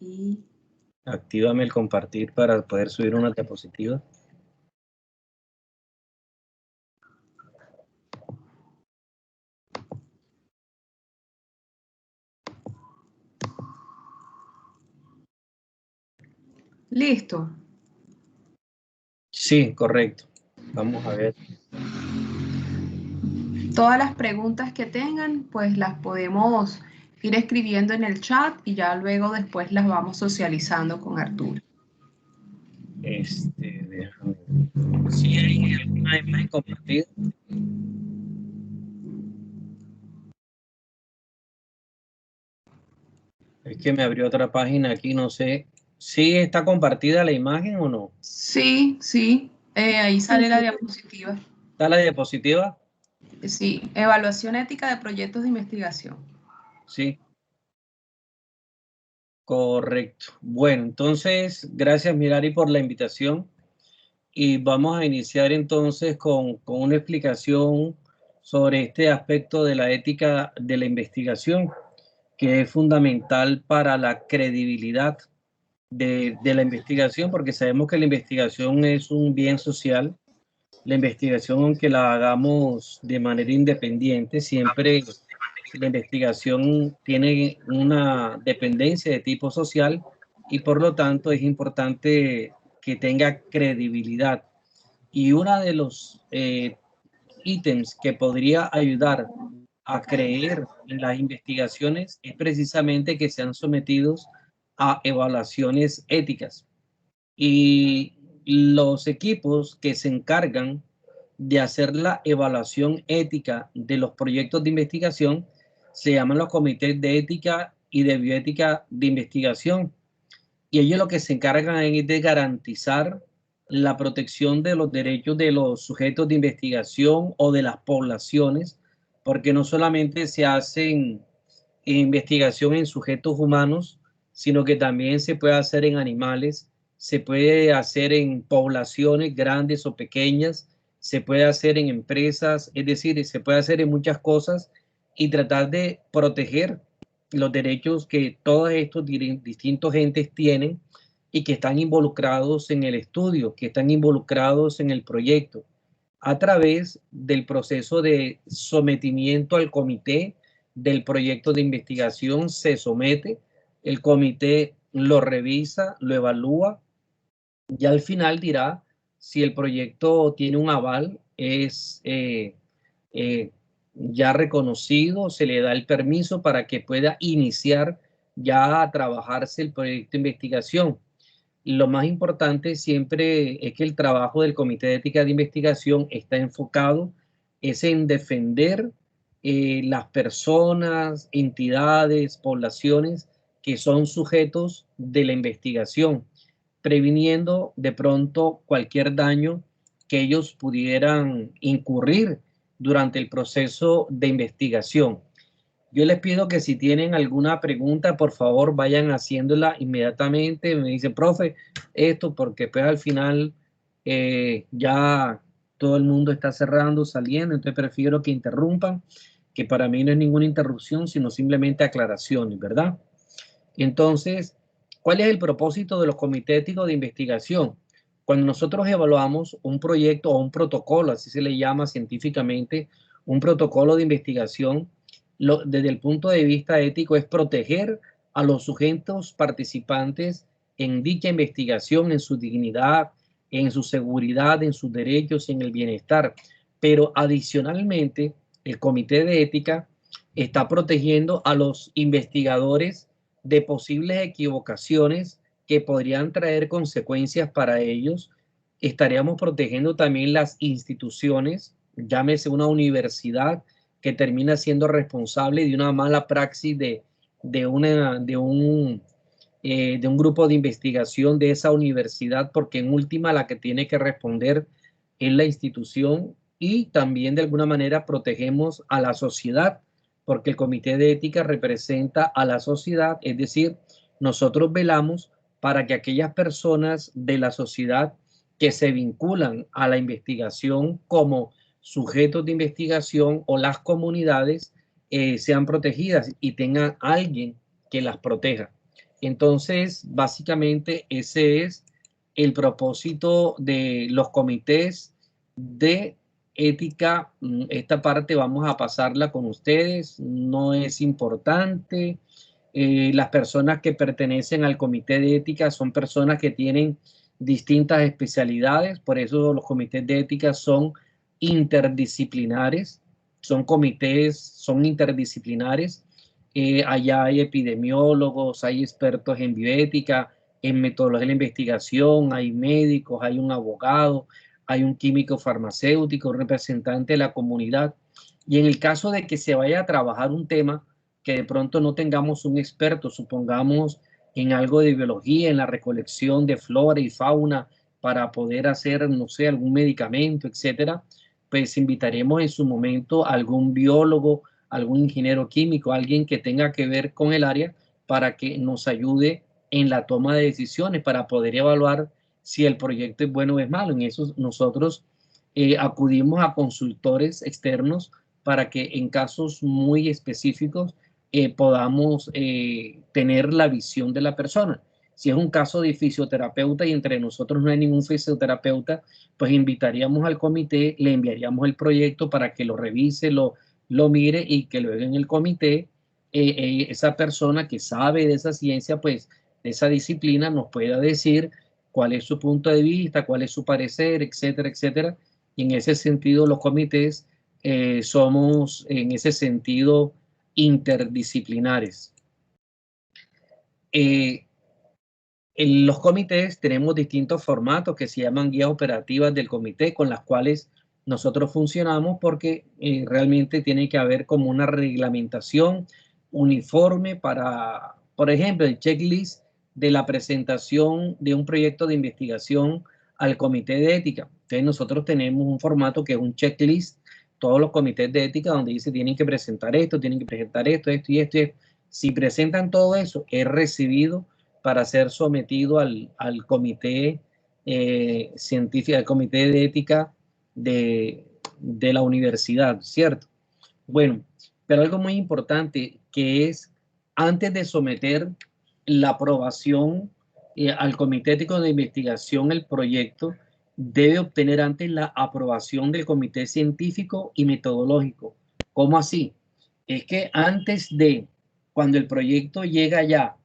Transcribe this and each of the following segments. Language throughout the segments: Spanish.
Y actívame el compartir para poder subir una diapositiva. listo. Sí, correcto. Vamos a ver. Todas las preguntas que tengan, pues las podemos ir escribiendo en el chat y ya luego después las vamos socializando con Arturo. Déjame ver. ¿Sí hay alguna imagen compartida? Es que me abrió otra página aquí, no sé. ¿Sí está compartida la imagen o no? Sí, sí, ahí sale la diapositiva. ¿Está la diapositiva? Sí, evaluación ética de proyectos de investigación. Sí. Correcto. Bueno, entonces, gracias Mirari por la invitación y vamos a iniciar entonces con una explicación sobre este aspecto de la ética de la investigación, que es fundamental para la credibilidad de la investigación, porque sabemos que la investigación es un bien social. La investigación, aunque la hagamos de manera independiente, siempre la investigación tiene una dependencia de tipo social y por lo tanto es importante que tenga credibilidad. Y uno de los ítems que podría ayudar a creer en las investigaciones es precisamente que sean sometidos a evaluaciones éticas. Y los equipos que se encargan de hacer la evaluación ética de los proyectos de investigación se llaman los comités de ética y de bioética de investigación. Y ellos lo que se encargan es de garantizar la protección de los derechos de los sujetos de investigación o de las poblaciones, porque no solamente se hacen investigación en sujetos humanos, sino que también se puede hacer en animales, se puede hacer en poblaciones grandes o pequeñas, se puede hacer en empresas, es decir, se puede hacer en muchas cosas y tratar de proteger los derechos que todos estos distintos entes tienen y que están involucrados en el estudio, que están involucrados en el proyecto, a través del proceso de sometimiento al comité del proyecto de investigación. Se somete, el comité lo revisa, lo evalúa y al final dirá si el proyecto tiene un aval, es ya reconocido, se le da el permiso para que pueda iniciar ya a trabajarse el proyecto de investigación. Lo más importante siempre es que el trabajo del Comité de Ética de Investigación está enfocado es en defender las personas, entidades, poblaciones que son sujetos de la investigación, previniendo de pronto cualquier daño que ellos pudieran incurrir durante el proceso de investigación. Yo les pido que si tienen alguna pregunta, por favor, vayan haciéndola inmediatamente. Me dicen, profe, esto, porque pues al final ya todo el mundo está cerrando, saliendo, entonces prefiero que interrumpan, que para mí no es ninguna interrupción, sino simplemente aclaraciones, ¿verdad? Entonces, ¿cuál es el propósito de los comités éticos de investigación? Cuando nosotros evaluamos un proyecto o un protocolo, así se le llama científicamente, un protocolo de investigación, desde el punto de vista ético es proteger a los sujetos participantes en dicha investigación, en su dignidad, en su seguridad, en sus derechos, en el bienestar. Pero adicionalmente, el comité de ética está protegiendo a los investigadores de posibles equivocaciones que podrían traer consecuencias para ellos. Estaríamos protegiendo también las instituciones, llámese una universidad que termina siendo responsable de una mala praxis de un grupo de investigación de esa universidad, porque en última la que tiene que responder es la institución, y también de alguna manera protegemos a la sociedad, porque el comité de ética representa a la sociedad, es decir, nosotros velamos para que aquellas personas de la sociedad que se vinculan a la investigación como sujetos de investigación o las comunidades sean protegidas y tengan alguien que las proteja. Entonces, básicamente ese es el propósito de los comités de ética. Esta parte vamos a pasarla con ustedes, no es importante. Las personas que pertenecen al comité de ética son personas que tienen distintas especialidades, por eso los comités de ética son interdisciplinares, son comités, son interdisciplinares. Allá hay epidemiólogos, hay expertos en bioética, en metodología de la investigación, hay médicos, hay un abogado, hay un químico farmacéutico, un representante de la comunidad. Y en el caso de que se vaya a trabajar un tema que de pronto no tengamos un experto, supongamos en algo de biología, en la recolección de flora y fauna para poder hacer, no sé, algún medicamento, etcétera, pues invitaremos en su momento a algún biólogo, algún ingeniero químico, alguien que tenga que ver con el área para que nos ayude en la toma de decisiones para poder evaluar si el proyecto es bueno o es malo. En eso nosotros acudimos a consultores externos para que en casos muy específicos podamos tener la visión de la persona. Si es un caso de fisioterapeuta y entre nosotros no hay ningún fisioterapeuta, pues invitaríamos al comité, le enviaríamos el proyecto para que lo revise, lo mire y que luego en el comité esa persona que sabe de esa ciencia, pues de esa disciplina, nos pueda decir cuál es su punto de vista, cuál es su parecer, etcétera, etcétera. Y en ese sentido los comités somos en ese sentido interdisciplinares. En los comités tenemos distintos formatos que se llaman guías operativas del comité, con las cuales nosotros funcionamos porque realmente tiene que haber como una reglamentación uniforme para, por ejemplo, el checklist de la presentación de un proyecto de investigación al comité de ética. Entonces nosotros tenemos un formato que es un checklist, todos los comités de ética donde dice tienen que presentar esto, tienen que presentar esto, esto y esto. Si presentan todo eso, es recibido para ser sometido al comité científico, al comité de ética de la universidad, ¿cierto? Bueno, pero algo muy importante que es antes de someter la aprobación al comité ético de investigación, el proyecto debe obtener antes la aprobación del comité científico y metodológico. ¿Cómo así? Es que antes de, cuando el proyecto llega ya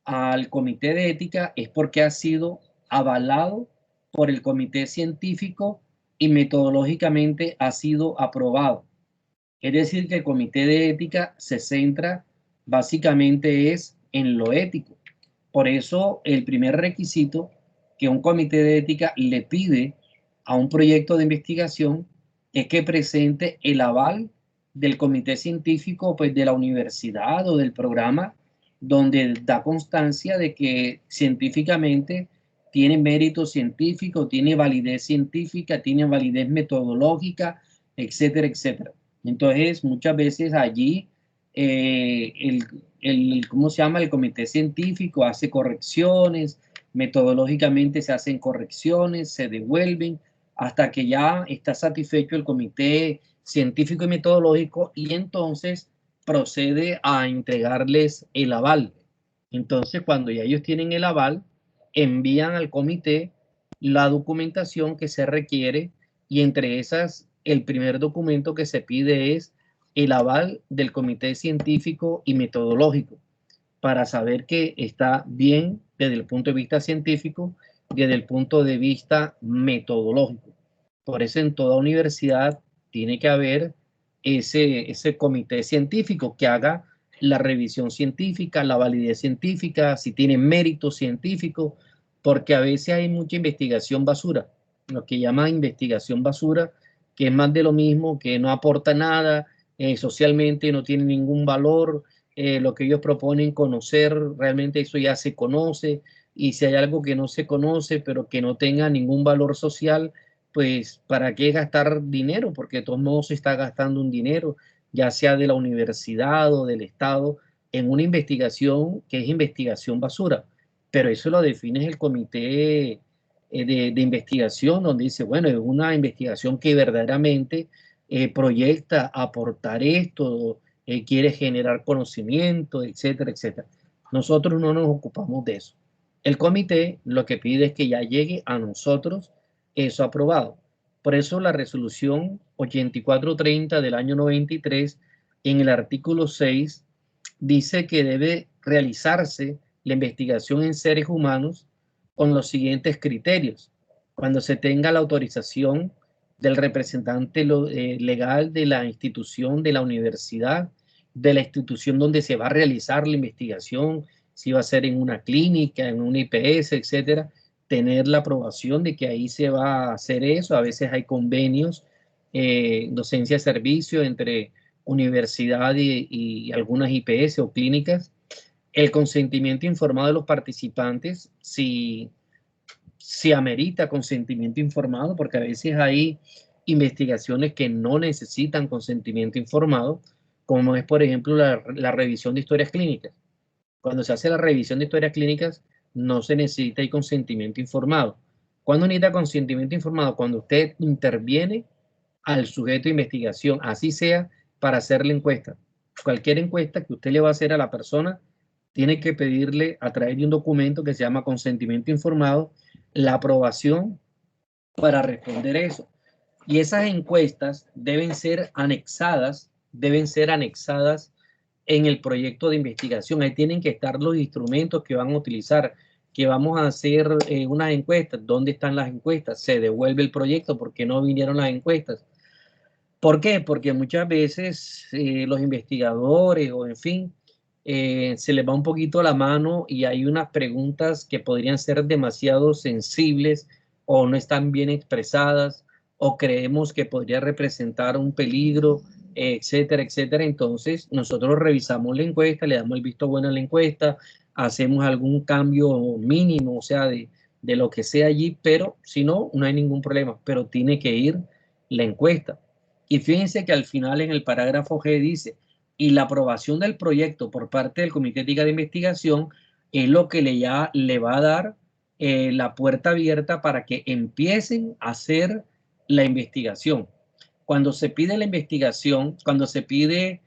al comité de ética es porque ha sido avalado por el comité científico y metodológicamente ha sido aprobado. Es decir, que el comité de ética se centra básicamente es en lo ético. Por eso el primer requisito que un comité de ética le pide a un proyecto de investigación es que presente el aval del comité científico, pues de la universidad o del programa, donde da constancia de que científicamente tiene mérito científico, tiene validez científica, tiene validez metodológica, etcétera, etcétera. Entonces, muchas veces allí ¿cómo se llama? El comité científico hace correcciones, metodológicamente se hacen correcciones, se devuelven hasta que ya está satisfecho el comité científico y metodológico y entonces procede a entregarles el aval. Entonces, cuando ya ellos tienen el aval, envían al comité la documentación que se requiere y entre esas, el primer documento que se pide es el aval del comité científico y metodológico para saber que está bien desde el punto de vista científico y desde el punto de vista metodológico. Por eso en toda universidad tiene que haber ese comité científico que haga la revisión científica, la validez científica, si tiene mérito científico, porque a veces hay mucha investigación basura, lo que llaman investigación basura, que es más de lo mismo, que no aporta nada, socialmente no tiene ningún valor, lo que ellos proponen conocer, realmente eso ya se conoce, y si hay algo que no se conoce, pero que no tenga ningún valor social, pues ¿para qué gastar dinero? Porque de todos modos se está gastando un dinero, ya sea de la universidad o del Estado, en una investigación que es investigación basura. Pero eso lo define el comité de investigación, donde dice, bueno, es una investigación que verdaderamente proyecta aportar esto, quiere generar conocimiento, etcétera, etcétera. Nosotros no nos ocupamos de eso. El comité lo que pide es que ya llegue a nosotros eso aprobado. Por eso la resolución 8430 del año 93, en el artículo 6, dice que debe realizarse la investigación en seres humanos con los siguientes criterios. Cuando se tenga la autorización del representante legal de la institución, de la universidad, de la institución donde se va a realizar la investigación, si va a ser en una clínica, en una IPS, etcétera, tener la aprobación de que ahí se va a hacer eso. A veces hay convenios, docencia de servicio entre universidad y algunas IPS o clínicas. El consentimiento informado de los participantes, si amerita consentimiento informado, porque a veces hay investigaciones que no necesitan consentimiento informado, como es, por ejemplo, la revisión de historias clínicas. Cuando se hace la revisión de historias clínicas, no se necesita el consentimiento informado. ¿Cuándo necesita consentimiento informado? Cuando usted interviene al sujeto de investigación, así sea para hacer la encuesta. Cualquier encuesta que usted le va a hacer a la persona, tiene que pedirle a través de un documento que se llama consentimiento informado, la aprobación para responder eso. Y esas encuestas deben ser anexadas en el proyecto de investigación. Ahí tienen que estar los instrumentos que van a utilizar, que vamos a hacer unas encuestas. ¿Dónde están las encuestas? Se devuelve el proyecto porque no vinieron las encuestas. ¿Por qué? Porque muchas veces los investigadores o en fin, se les va un poquito la mano y hay unas preguntas que podrían ser demasiado sensibles o no están bien expresadas o creemos que podría representar un peligro, etcétera, etcétera. Entonces nosotros revisamos la encuesta, le damos el visto bueno a la encuesta, hacemos algún cambio mínimo, o sea, de lo que sea allí, pero si no, no hay ningún problema, pero tiene que ir la encuesta. Y fíjense que al final en el parágrafo G dice, y la aprobación del proyecto por parte del Comité Ética de Investigación es lo que le va a dar la puerta abierta para que empiecen a hacer la investigación. Cuando se pide la investigación, cuando se pide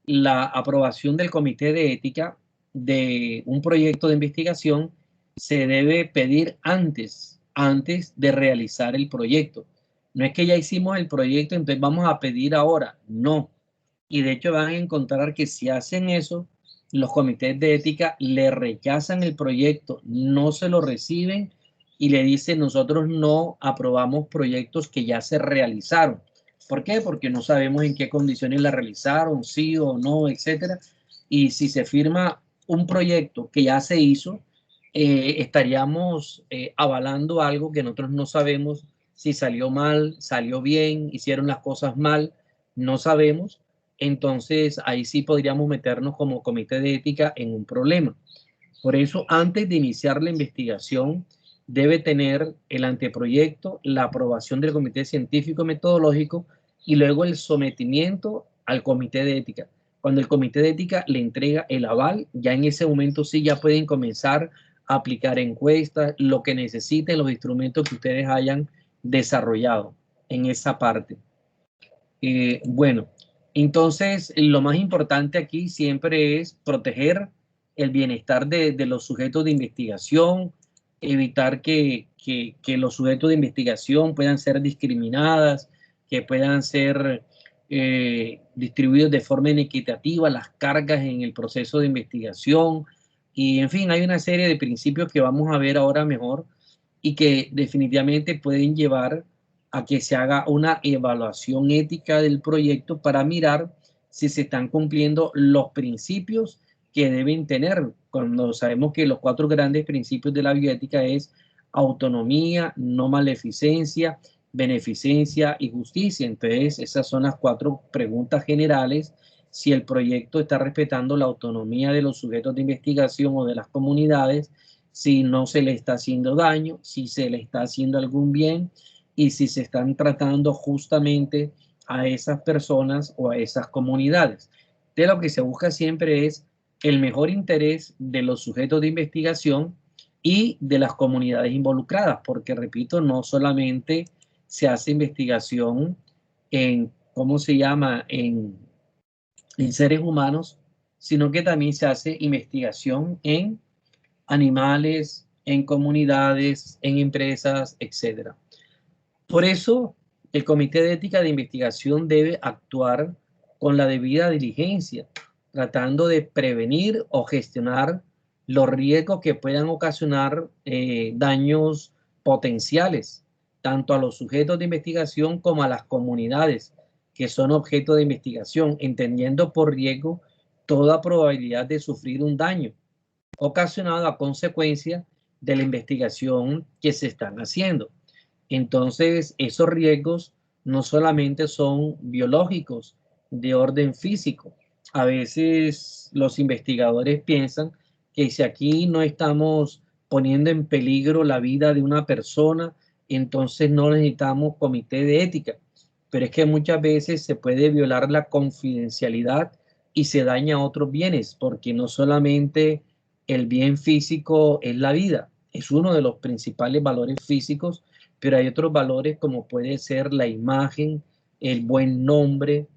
la aprobación del Comité de Ética de un proyecto de investigación, se debe pedir antes de realizar el proyecto. No es que ya hicimos el proyecto, entonces vamos a pedir ahora. No. Y de hecho van a encontrar que si hacen eso, los comités de ética le rechazan el proyecto, no se lo reciben y le dicen nosotros no aprobamos proyectos que ya se realizaron. ¿Por qué? Porque no sabemos en qué condiciones la realizaron, sí o no, etcétera. Y si se firma un proyecto que ya se hizo, estaríamos avalando algo que nosotros no sabemos si salió mal, salió bien, hicieron las cosas mal, no sabemos. Entonces ahí sí podríamos meternos como comité de ética en un problema. Por eso, antes de iniciar la investigación, debe tener el anteproyecto, la aprobación del comité científico metodológico y luego el sometimiento al comité de ética. Cuando el comité de ética le entrega el aval, ya en ese momento sí ya pueden comenzar a aplicar encuestas, lo que necesiten, los instrumentos que ustedes hayan desarrollado en esa parte. Bueno, entonces lo más importante aquí siempre es proteger el bienestar de los sujetos de investigación, evitar que los sujetos de investigación puedan ser discriminadas, que puedan ser distribuidos de forma inequitativa las cargas en el proceso de investigación. Y en fin, hay una serie de principios que vamos a ver ahora mejor y que definitivamente pueden llevar a que se haga una evaluación ética del proyecto para mirar si se están cumpliendo los principios que deben tener. Cuando sabemos que los 4 grandes principios de la bioética es autonomía, no maleficencia, beneficencia y justicia. Entonces, esas son las 4 preguntas generales. Si el proyecto está respetando la autonomía de los sujetos de investigación o de las comunidades, si no se le está haciendo daño, si se le está haciendo algún bien y si se están tratando justamente a esas personas o a esas comunidades. De lo que se busca siempre es el mejor interés de los sujetos de investigación y de las comunidades involucradas, porque repito, no solamente se hace investigación en, ¿cómo se llama?, en seres humanos, sino que también se hace investigación en animales, en comunidades, en empresas, etc. Por eso, el Comité de Ética de Investigación debe actuar con la debida diligencia, tratando de prevenir o gestionar los riesgos que puedan ocasionar daños potenciales, tanto a los sujetos de investigación como a las comunidades que son objeto de investigación, entendiendo por riesgo toda probabilidad de sufrir un daño ocasionado a consecuencia de la investigación que se están haciendo. Entonces, esos riesgos no solamente son biológicos, de orden físico. A veces los investigadores piensan que si aquí no estamos poniendo en peligro la vida de una persona, entonces no necesitamos comité de ética. Pero es que muchas veces se puede violar la confidencialidad y se daña otros bienes, porque no solamente el bien físico es la vida, es uno de los principales valores físicos, pero hay otros valores como puede ser la imagen, el buen nombre,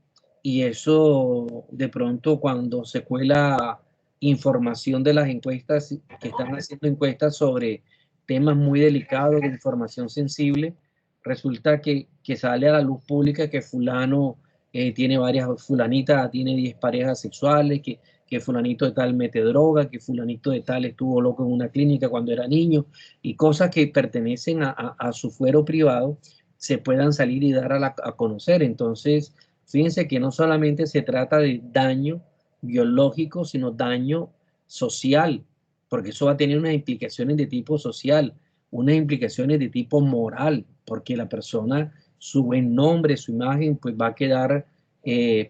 y eso de pronto cuando se cuela información de las encuestas, que están haciendo encuestas sobre temas muy delicados de información sensible, resulta que sale a la luz pública que fulano tiene varias, fulanita tiene 10 parejas sexuales, que fulanito de tal mete droga, que fulanito de tal estuvo loco en una clínica cuando era niño, y cosas que pertenecen a su fuero privado se puedan salir y dar a conocer. Entonces, fíjense que no solamente se trata de daño biológico, sino daño social, porque eso va a tener unas implicaciones de tipo social, unas implicaciones de tipo moral, porque la persona, su buen nombre, su imagen, pues va a quedar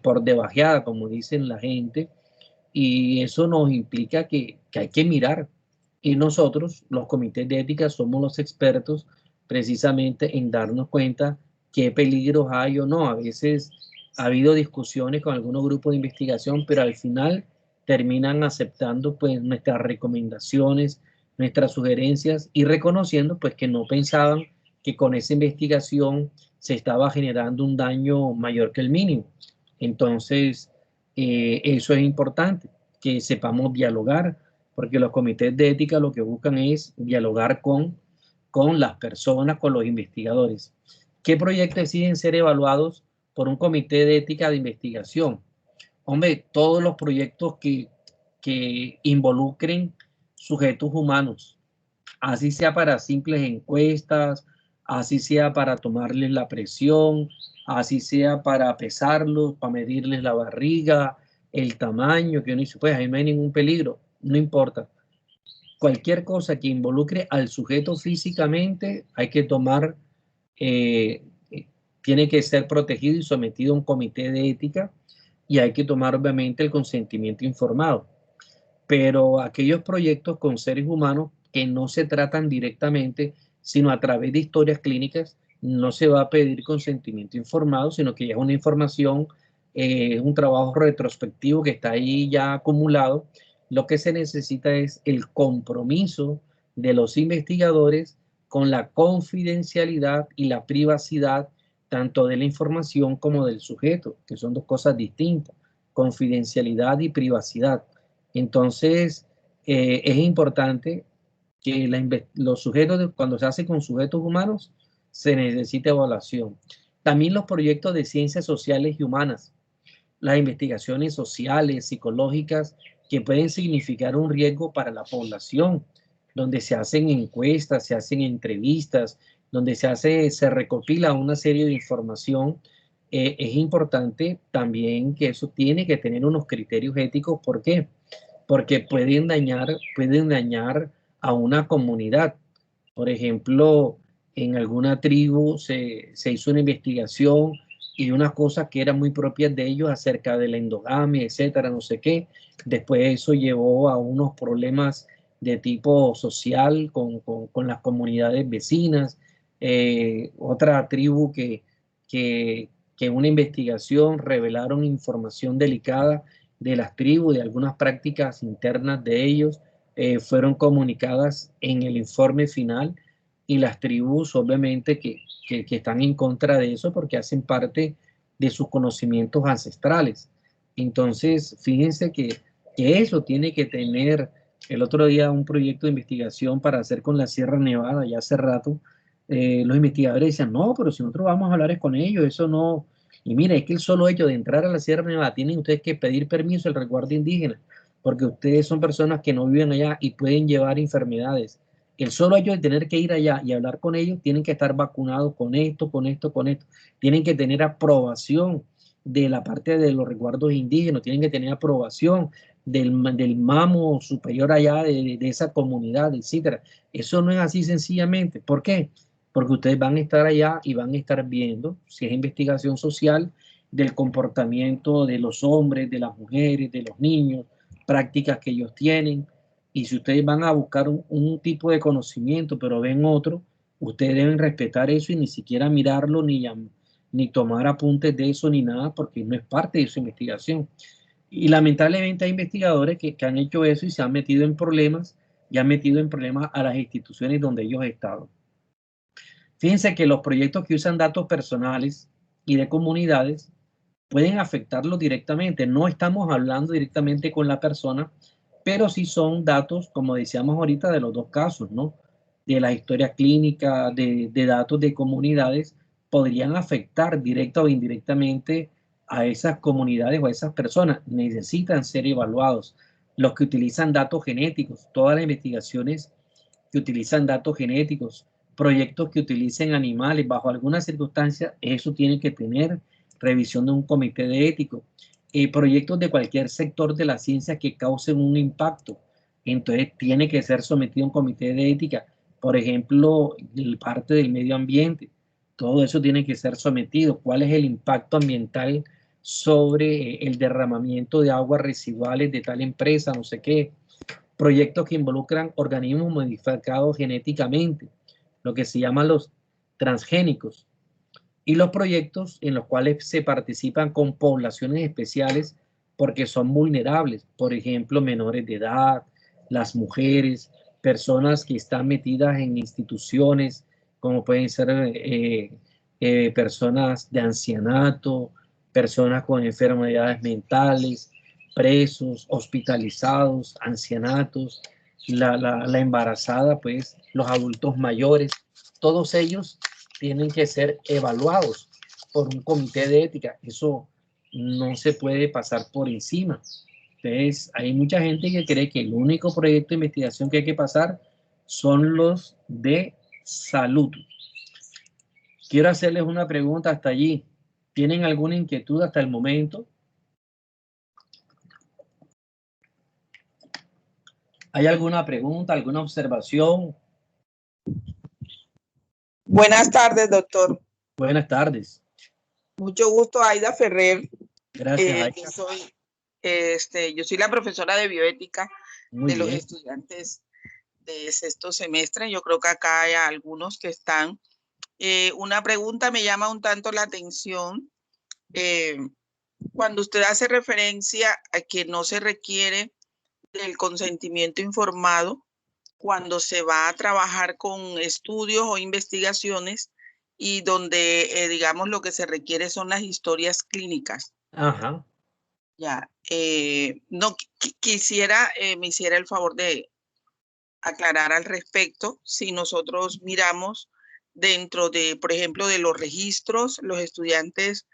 por debajeada, como dicen la gente, y eso nos implica que hay que mirar. Y nosotros, los comités de ética, somos los expertos precisamente en darnos cuenta qué peligros hay o no. A veces ha habido discusiones con algunos grupos de investigación, pero al final terminan aceptando pues nuestras recomendaciones, nuestras sugerencias y reconociendo pues que no pensaban que con esa investigación se estaba generando un daño mayor que el mínimo. Entonces, eso es importante, que sepamos dialogar, porque los comités de ética lo que buscan es dialogar con las personas, con los investigadores. ¿Qué proyectos exigen ser evaluados por un comité de ética de investigación? Hombre, todos los proyectos que involucren sujetos humanos, así sea para simples encuestas, así sea para tomarles la presión, así sea para pesarlos, para medirles la barriga, el tamaño, que uno dice, pues ahí no hay ningún peligro, no importa. Cualquier cosa que involucre al sujeto físicamente hay que tomar, eh, tiene que ser protegido y sometido a un comité de ética y hay que tomar obviamente el consentimiento informado. Pero aquellos proyectos con seres humanos que no se tratan directamente, sino a través de historias clínicas, no se va a pedir consentimiento informado, sino que ya es una información, un trabajo retrospectivo que está ahí ya acumulado. Lo que se necesita es el compromiso de los investigadores con la confidencialidad y la privacidad tanto de la información como del sujeto, que son dos cosas distintas, confidencialidad y privacidad. Entonces, es importante que los sujetos, cuando se hace con sujetos humanos, se necesita evaluación. También los proyectos de ciencias sociales y humanas, las investigaciones sociales, psicológicas, que pueden significar un riesgo para la población, donde se hacen encuestas, se hacen entrevistas, donde se recopila una serie de información. Es importante también que eso tiene que tener unos criterios éticos. ¿Por qué? Porque pueden dañar a una comunidad. Por ejemplo, en alguna tribu se hizo una investigación y unas cosas que eran muy propias de ellos acerca de la endogamia, etcétera, no sé qué. Después eso llevó a unos problemas de tipo social con las comunidades vecinas. Otra tribu que, que en una investigación revelaron información delicada de las tribus, de algunas prácticas internas de ellos, fueron comunicadas en el informe final y las tribus obviamente que están en contra de eso porque hacen parte de sus conocimientos ancestrales. Entonces, fíjense que que eso tiene que tener. El otro día un proyecto de investigación para hacer con la Sierra Nevada, ya hace rato, los investigadores decían, no, pero si nosotros vamos a hablar es con ellos, eso no. Y mira, es que el solo hecho de entrar a la Sierra Nevada, tienen ustedes que pedir permiso al resguardo indígena, porque ustedes son personas que no viven allá y pueden llevar enfermedades. El solo hecho de tener que ir allá y hablar con ellos, tienen que estar vacunados con esto, con esto, con esto. Tienen que tener aprobación de la parte de los resguardos indígenas, tienen que tener aprobación del mamo superior allá de esa comunidad, etcétera. Eso no es así sencillamente. ¿Por qué? Porque ustedes van a estar allá y van a estar viendo, si es investigación social, del comportamiento de los hombres, de las mujeres, de los niños, prácticas que ellos tienen. Y si ustedes van a buscar un tipo de conocimiento, pero ven otro, ustedes deben respetar eso y ni siquiera mirarlo, ni tomar apuntes de eso, ni nada, porque no es parte de su investigación. Y lamentablemente hay investigadores que han hecho eso y se han metido en problemas y han metido en problemas a las instituciones donde ellos estado. Fíjense que los proyectos que usan datos personales y de comunidades pueden afectarlos directamente. No estamos hablando directamente con la persona, pero sí son datos, como decíamos ahorita, de los dos casos, ¿no? De la historia clínica, de datos de comunidades, podrían afectar directa o indirectamente a esas comunidades o a esas personas. Necesitan ser evaluados. Los que utilizan datos genéticos, todas las investigaciones que utilizan datos genéticos, proyectos que utilicen animales bajo algunas circunstancias, eso tiene que tener revisión de un comité de ético. Proyectos de cualquier sector de la ciencia que causen un impacto, entonces tiene que ser sometido a un comité de ética. Por ejemplo, parte del medio ambiente, todo eso tiene que ser sometido. ¿Cuál es el impacto ambiental sobre el derramamiento de aguas residuales de tal empresa? No sé qué. Proyectos que involucran organismos modificados genéticamente, lo que se llaman los transgénicos, y los proyectos en los cuales se participan con poblaciones especiales porque son vulnerables, por ejemplo, menores de edad, las mujeres, personas que están metidas en instituciones, como pueden ser personas de ancianato, personas con enfermedades mentales, presos, hospitalizados, ancianatos, la embarazada, pues los adultos mayores, todos ellos tienen que ser evaluados por un comité de ética. Eso no se puede pasar por encima. Entonces, hay mucha gente que cree que el único proyecto de investigación que hay que pasar son los de salud. Quiero hacerles una pregunta hasta allí. ¿Tienen alguna inquietud hasta el momento? ¿Hay alguna pregunta, alguna observación? Buenas tardes, doctor. Buenas tardes. Mucho gusto, Aida Ferrer. Gracias, Aida. Yo soy la profesora de bioética Muy de los bien. estudiantes de sexto semestre. Yo creo que acá hay algunos que están. Una pregunta me llama un tanto la atención. Cuando usted hace referencia a que no se requiere del consentimiento informado cuando se va a trabajar con estudios o investigaciones y donde, digamos, lo que se requiere son las historias clínicas. Ajá. Ya, no quisiera, me hiciera el favor de aclarar al respecto. Si nosotros miramos dentro de, por ejemplo, de los registros, los estudiantes,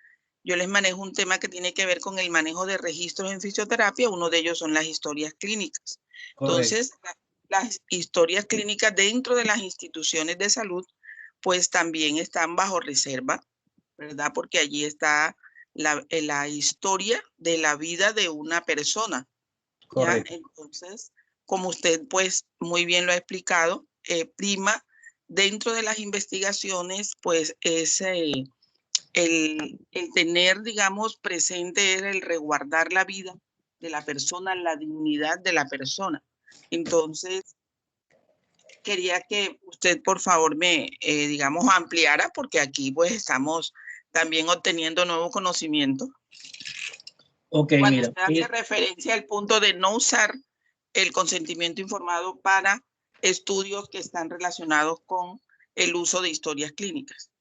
yo les manejo un tema que tiene que ver con el manejo de registros en fisioterapia. Uno de ellos son las historias clínicas. Correcto. Entonces, las historias clínicas dentro de las instituciones de salud, pues también están bajo reserva, ¿verdad? Porque allí está la historia de la vida de una persona. Correcto. ¿Ya? Entonces, como usted pues muy bien lo ha explicado, prima dentro de las investigaciones pues es el tener, digamos, presente es el resguardar la vida de la persona, la dignidad de la persona. Entonces, quería que usted por favor me, digamos, ampliara, porque aquí pues estamos también obteniendo nuevo conocimiento. Ok, Cuando mira. usted hace referencia al punto de no usar el consentimiento informado para estudios que están relacionados con el uso de historias clínicas.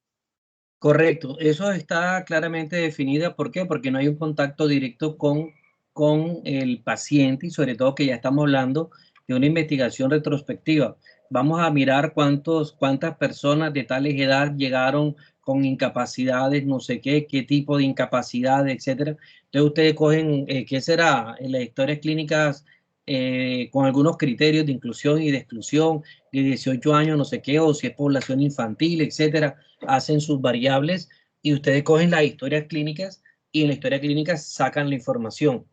Correcto, eso está claramente definido. ¿Por qué? Porque no hay un contacto directo con con el paciente y sobre todo que ya estamos hablando de una investigación retrospectiva. Vamos a mirar cuántas personas de tales edad llegaron con incapacidades, no sé qué tipo de incapacidad, etcétera. Entonces ustedes cogen, ¿qué será? En las historias clínicas con algunos criterios de inclusión y de exclusión, de 18 años, no sé qué, o si es población infantil, etcétera, hacen sus variables y ustedes cogen las historias clínicas y en la historia clínica sacan la información.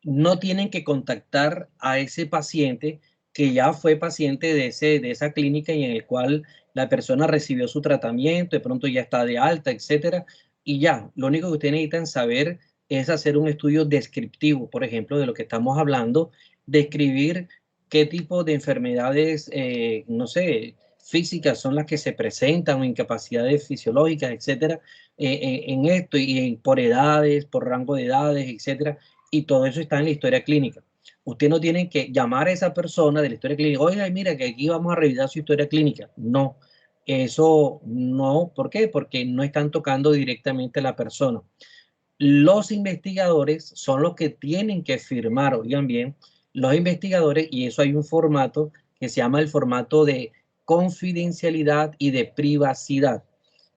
No tienen que contactar a ese paciente que ya fue paciente de esa clínica y en el cual la persona recibió su tratamiento, de pronto ya está de alta, etcétera, y ya, lo único que ustedes necesitan saber es hacer un estudio descriptivo, por ejemplo, de lo que estamos hablando, describir qué tipo de enfermedades, no sé, físicas son las que se presentan o incapacidades fisiológicas, etcétera, en esto y por edades, por rango de edades, etcétera, y todo eso está en la historia clínica. Usted no tiene que llamar a esa persona de la historia clínica, oiga, mira que aquí vamos a revisar su historia clínica. No, eso no. ¿Por qué? Porque no están tocando directamente a la persona. Los investigadores son los que tienen que firmar, oigan bien, los investigadores, y eso hay un formato que se llama el formato de confidencialidad y de privacidad.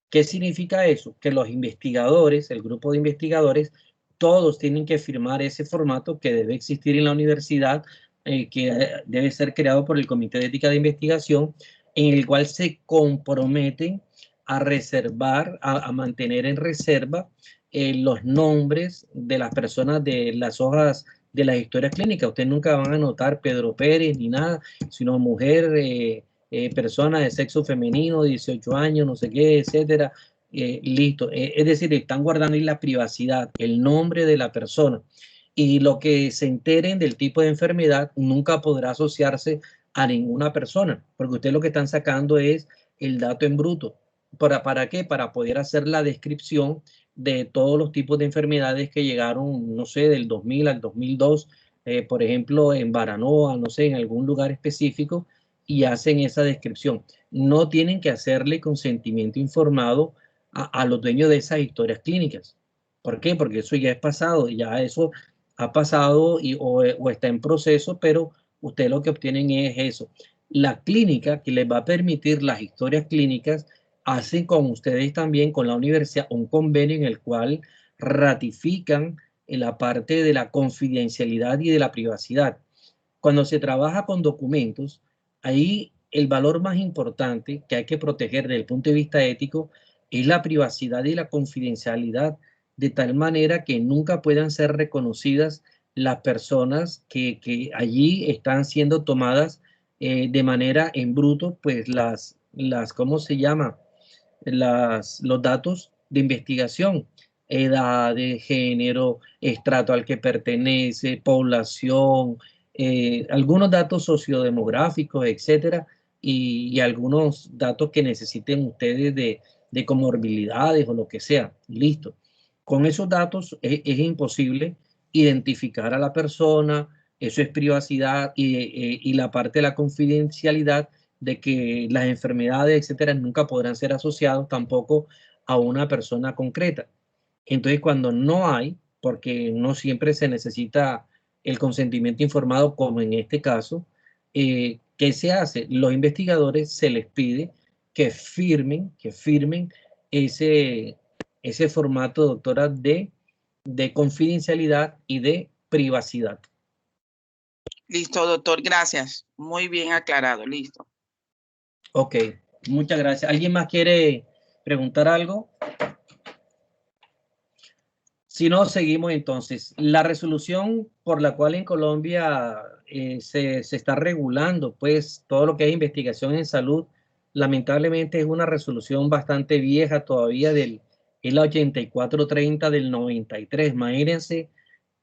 ¿Qué significa eso? Que los investigadores, el grupo de investigadores, todos tienen que firmar ese formato que debe existir en la universidad, que debe ser creado por el Comité de Ética de Investigación, en el cual se comprometen a reservar, a mantener en reserva los nombres de las personas de las hojas de las historias clínicas. Ustedes nunca van a anotar Pedro Pérez ni nada, sino mujer, persona de sexo femenino, 18 años, no sé qué, etcétera. Listo. Es decir, están guardando ahí la privacidad, el nombre de la persona. Y lo que se enteren del tipo de enfermedad nunca podrá asociarse a ninguna persona, porque ustedes lo que están sacando es el dato en bruto. ¿Para qué? Para poder hacer la descripción de todos los tipos de enfermedades que llegaron, no sé, del 2000 al 2002, por ejemplo, en Baranoa, no sé, en algún lugar específico, y hacen esa descripción. No tienen que hacerle consentimiento informado a los dueños de esas historias clínicas. ¿Por qué? Porque eso ya es pasado, ya eso ha pasado o está en proceso, pero ustedes lo que obtienen es eso. La clínica que les va a permitir las historias clínicas hacen con ustedes también, con la universidad, un convenio en el cual ratifican la parte de la confidencialidad y de la privacidad. Cuando se trabaja con documentos, ahí el valor más importante que hay que proteger desde el punto de vista ético es la privacidad y la confidencialidad, de tal manera que nunca puedan ser reconocidas las personas que allí están siendo tomadas de manera en bruto, pues ¿cómo se llama? Los datos de investigación, edad, de género, estrato al que pertenece, población, algunos datos sociodemográficos, etcétera, y algunos datos que necesiten ustedes de comorbilidades o lo que sea. Listo. Con esos datos es imposible identificar a la persona, eso es privacidad y la parte de la confidencialidad de que las enfermedades, etcétera, nunca podrán ser asociados tampoco a una persona concreta. Entonces, cuando no hay, porque no siempre se necesita el consentimiento informado, como en este caso, ¿qué se hace? Los investigadores se les pide que firmen ese formato, doctora, de confidencialidad y de privacidad. Listo, doctor, gracias. Muy bien aclarado, listo. Ok, muchas gracias. ¿Alguien más quiere preguntar algo? Si no, seguimos entonces. La resolución por la cual en Colombia se está regulando, pues, todo lo que es investigación en salud, lamentablemente es una resolución bastante vieja todavía, es la 8430 del 93. Imagínense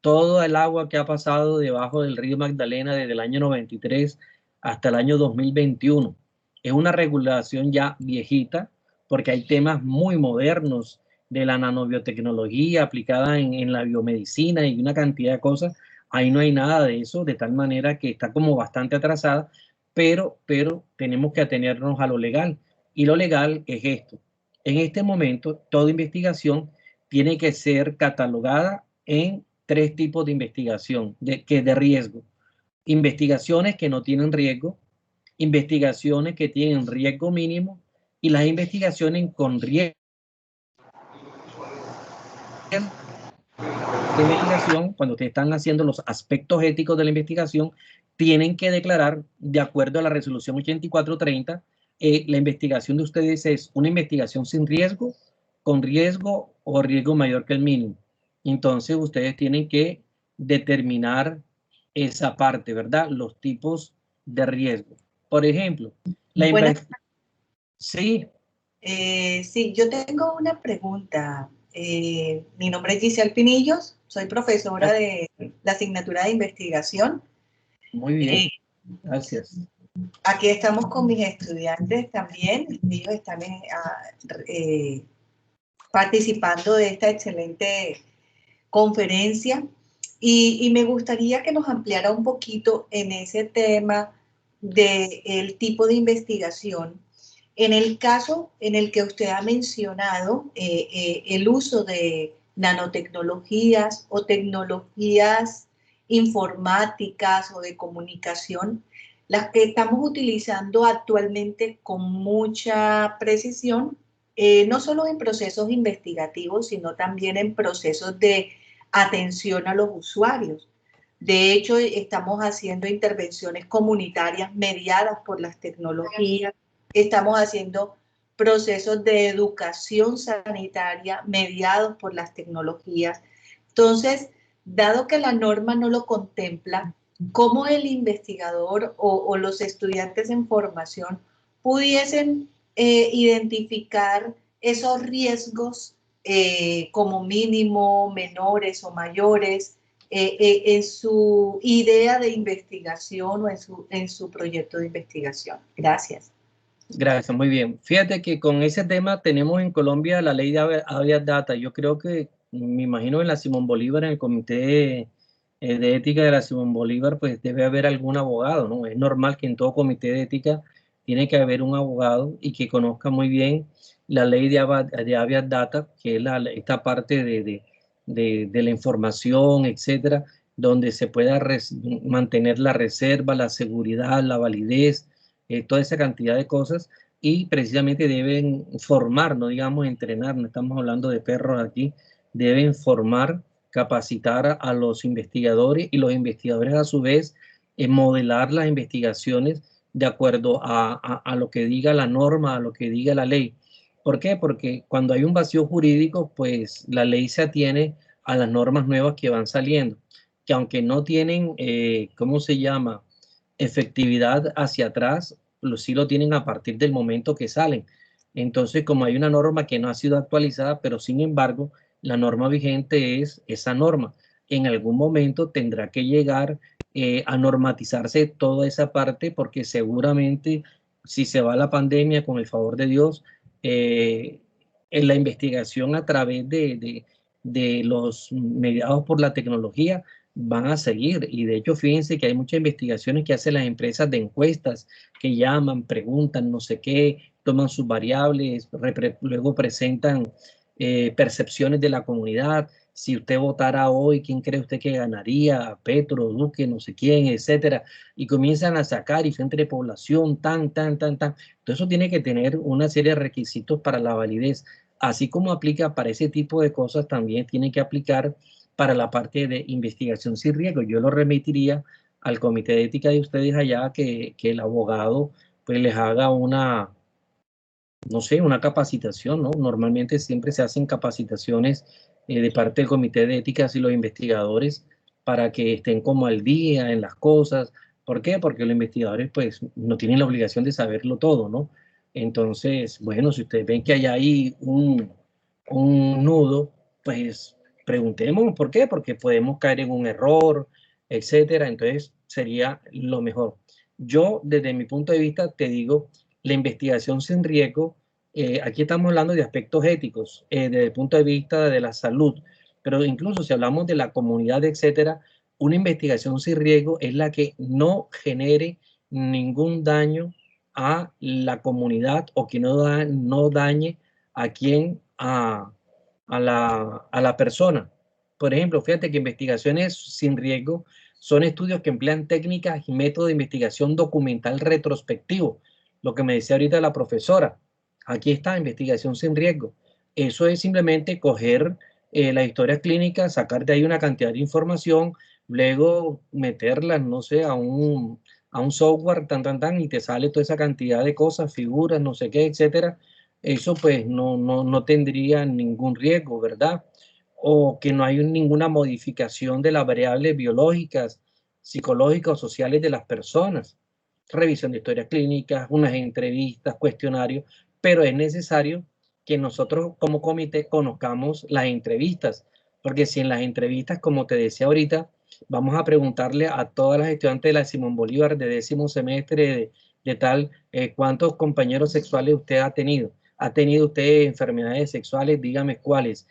todo el agua que ha pasado debajo del río Magdalena desde el año 93 hasta el año 2021. Es una regulación ya viejita porque hay temas muy modernos de la nanobiotecnología aplicada en la biomedicina y una cantidad de cosas. Ahí no hay nada de eso, de tal manera que está como bastante atrasada, pero tenemos que atenernos a lo legal. Y lo legal es esto. En este momento, toda investigación tiene que ser catalogada en tres tipos de investigación de riesgo. Investigaciones que no tienen riesgo, investigaciones que tienen riesgo mínimo y las investigaciones con riesgo. De investigación, cuando ustedes están haciendo los aspectos éticos de la investigación, tienen que declarar, de acuerdo a la resolución 8430, la investigación de ustedes es una investigación sin riesgo, con riesgo o riesgo mayor que el mínimo. Entonces, ustedes tienen que determinar esa parte, ¿verdad? Los tipos de riesgo. Por ejemplo, sí. Sí, yo tengo una pregunta. Mi nombre es Giselle Pinillos, soy profesora de la asignatura de investigación. Muy bien, gracias. Aquí estamos con mis estudiantes también, ellos están participando de esta excelente conferencia y me gustaría que nos ampliara un poquito en ese tema del tipo de investigación. En el caso en el que usted ha mencionado el uso de nanotecnologías o tecnologías informáticas o de comunicación, las que estamos utilizando actualmente con mucha precisión, no solo en procesos investigativos, sino también en procesos de atención a los usuarios. De hecho, estamos haciendo intervenciones comunitarias mediadas por las tecnologías, estamos haciendo procesos de educación sanitaria mediados por las tecnologías. Entonces, dado que la norma no lo contempla, ¿cómo el investigador o los estudiantes en formación pudiesen identificar esos riesgos como mínimo, menores o mayores, en su idea de investigación o en su proyecto de investigación? Gracias. Gracias, muy bien. Fíjate que con ese tema tenemos en Colombia la ley de habeas data. Yo creo que, me imagino en la Simón Bolívar, en el comité de ética de la Simón Bolívar, pues debe haber algún abogado, ¿no? Es normal que en todo comité de ética tiene que haber un abogado y que conozca muy bien la ley de habeas data, que es esta parte de la información, etcétera, donde se pueda mantener la reserva, la seguridad, la validez, toda esa cantidad de cosas, y precisamente deben formar, no digamos entrenar, no estamos hablando de perros aquí, deben formar, capacitar a los investigadores y los investigadores a su vez modelar las investigaciones de acuerdo a lo que diga la norma, a lo que diga la ley. ¿Por qué? Porque cuando hay un vacío jurídico, pues la ley se atiene a las normas nuevas que van saliendo, que aunque no tienen, ¿cómo se llama?, efectividad hacia atrás, sí lo tienen a partir del momento que salen. Entonces, como hay una norma que no ha sido actualizada, pero sin embargo, la norma vigente es esa norma. En algún momento tendrá que llegar a normatizarse toda esa parte, porque seguramente si se va la pandemia, con el favor de Dios, en la investigación a través de los mediados por la tecnología van a seguir. Y de hecho, fíjense que hay muchas investigaciones que hacen las empresas de encuestas, que llaman, preguntan, no sé qué, toman sus variables, luego presentan percepciones de la comunidad. Si usted votara hoy, ¿quién cree usted que ganaría? Petro, Duque, no sé quién, etcétera. Y comienzan a sacar y frente de población, tan. Entonces eso tiene que tener una serie de requisitos para la validez. Así como aplica para ese tipo de cosas, también tiene que aplicar para la parte de investigación sin riesgo. Yo lo remitiría al comité de ética de ustedes allá, que el abogado pues les haga una, no sé, una capacitación, ¿no? Normalmente siempre se hacen capacitaciones de parte del comité de éticas y los investigadores para que estén como al día en las cosas. ¿Por qué? Porque los investigadores pues no tienen la obligación de saberlo todo, ¿no? Entonces, bueno, si ustedes ven que hay ahí un nudo, pues preguntemos por qué, porque podemos caer en un error, etcétera. Entonces, sería lo mejor. Yo, desde mi punto de vista, te digo, la investigación sin riesgo, aquí estamos hablando de aspectos éticos, desde el punto de vista de la salud, pero incluso si hablamos de la comunidad, etcétera, una investigación sin riesgo es la que no genere ningún daño a la comunidad o que no dañe a la persona. por ejemplo, fíjate que investigaciones sin riesgo son estudios que emplean técnicas y métodos de investigación documental retrospectivo. Lo que me decía ahorita la profesora, aquí está, investigación sin riesgo. Eso es simplemente coger la historia clínica, sacar de ahí una cantidad de información, luego meterla, no sé, a un software, y te sale toda esa cantidad de cosas, figuras, no sé qué, etcétera. Eso pues no tendría ningún riesgo, ¿verdad? O que no hay ninguna modificación de las variables biológicas, psicológicas o sociales de las personas. Revisión de historias clínicas, unas entrevistas, cuestionarios, pero es necesario que nosotros como comité conozcamos las entrevistas, porque si en las entrevistas, como te decía ahorita, vamos a preguntarle a todas las estudiantes de la Simón Bolívar de 10º semestre de tal, ¿cuántos compañeros sexuales usted ha tenido? ¿Ha tenido usted enfermedades sexuales? Dígame cuáles,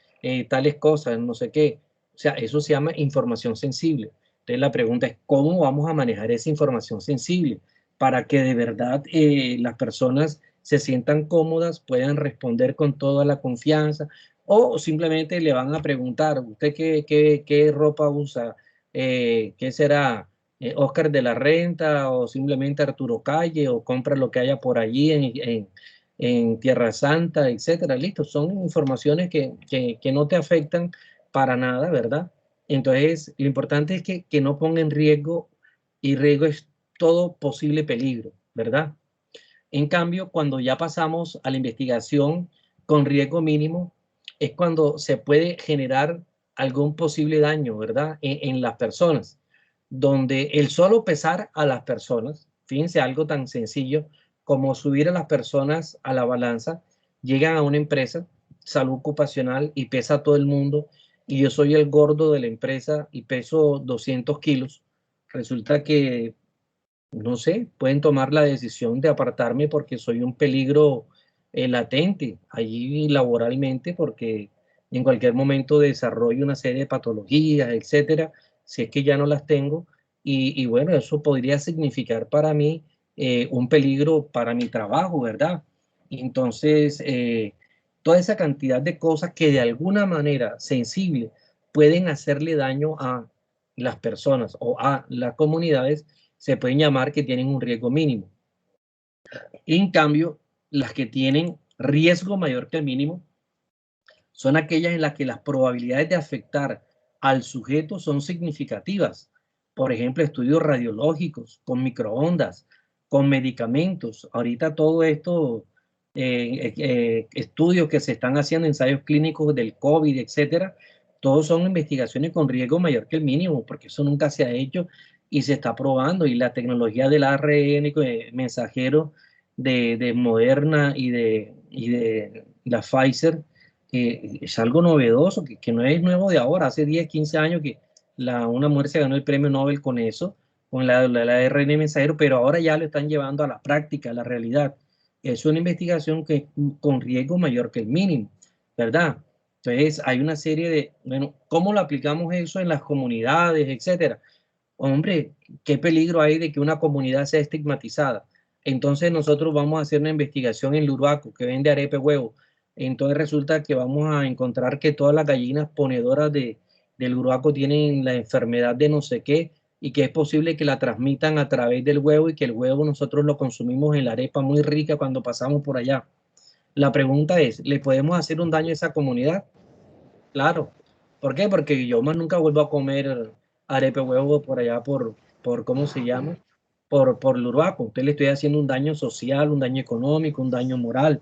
tales cosas, no sé qué. O sea, eso se llama información sensible. Entonces la pregunta es, ¿cómo vamos a manejar esa información sensible para que de verdad las personas se sientan cómodas, puedan responder con toda la confianza, o simplemente le van a preguntar, ¿usted qué ropa usa? ¿Qué será? ¿Oscar de la Renta o simplemente Arturo Calle, o compra lo que haya por allí en Tierra Santa, etcétera? Listo, son informaciones que no te afectan para nada, ¿verdad? Entonces, lo importante es que no ponga en riesgo, y riesgo es todo posible peligro, ¿verdad? En cambio, cuando ya pasamos a la investigación con riesgo mínimo, es cuando se puede generar algún posible daño, ¿verdad? En las personas, donde el solo pesar a las personas, fíjense, algo tan sencillo como subir a las personas a la balanza, llegan a una empresa, salud ocupacional, y pesa a todo el mundo, y yo soy el gordo de la empresa y peso 200 kilos. Resulta que no sé, pueden tomar la decisión de apartarme porque soy un peligro latente allí laboralmente, porque en cualquier momento desarrollo una serie de patologías, etcétera, si es que ya no las tengo, y bueno, eso podría significar para mí un peligro para mi trabajo, ¿verdad? Entonces, toda esa cantidad de cosas que de alguna manera sensible pueden hacerle daño a las personas o a las comunidades, se pueden llamar que tienen un riesgo mínimo. En cambio, las que tienen riesgo mayor que el mínimo son aquellas en las que las probabilidades de afectar al sujeto son significativas. Por ejemplo, estudios radiológicos, con microondas, con medicamentos. Ahorita todo esto, estudios que se están haciendo, ensayos clínicos del COVID, etcétera, todos son investigaciones con riesgo mayor que el mínimo, porque eso nunca se ha hecho y se está probando. Y la tecnología del ARN mensajero de Moderna y de la Pfizer, es algo novedoso, que no es nuevo de ahora. Hace 10, 15 años que una mujer se ganó el premio Nobel con eso, con la ARN mensajero, pero ahora ya lo están llevando a la práctica, a la realidad. Es una investigación que con riesgo mayor que el mínimo, ¿verdad? Entonces hay una serie de, bueno, ¿cómo lo aplicamos eso en las comunidades, etcétera? Hombre, qué peligro hay de que una comunidad sea estigmatizada. Entonces nosotros vamos a hacer una investigación en Luruaco, que vende arepe huevo. Entonces resulta que vamos a encontrar que todas las gallinas ponedoras del Uruaco tienen la enfermedad de no sé qué, y que es posible que la transmitan a través del huevo, y que el huevo nosotros lo consumimos en la arepa muy rica cuando pasamos por allá. La pregunta es, ¿le podemos hacer un daño a esa comunidad? Claro. ¿Por qué? Porque yo más nunca vuelvo a comer arepe huevo por allá por ¿cómo se llama? Por Luruaco. Entonces le estoy haciendo un daño social, un daño económico, un daño moral.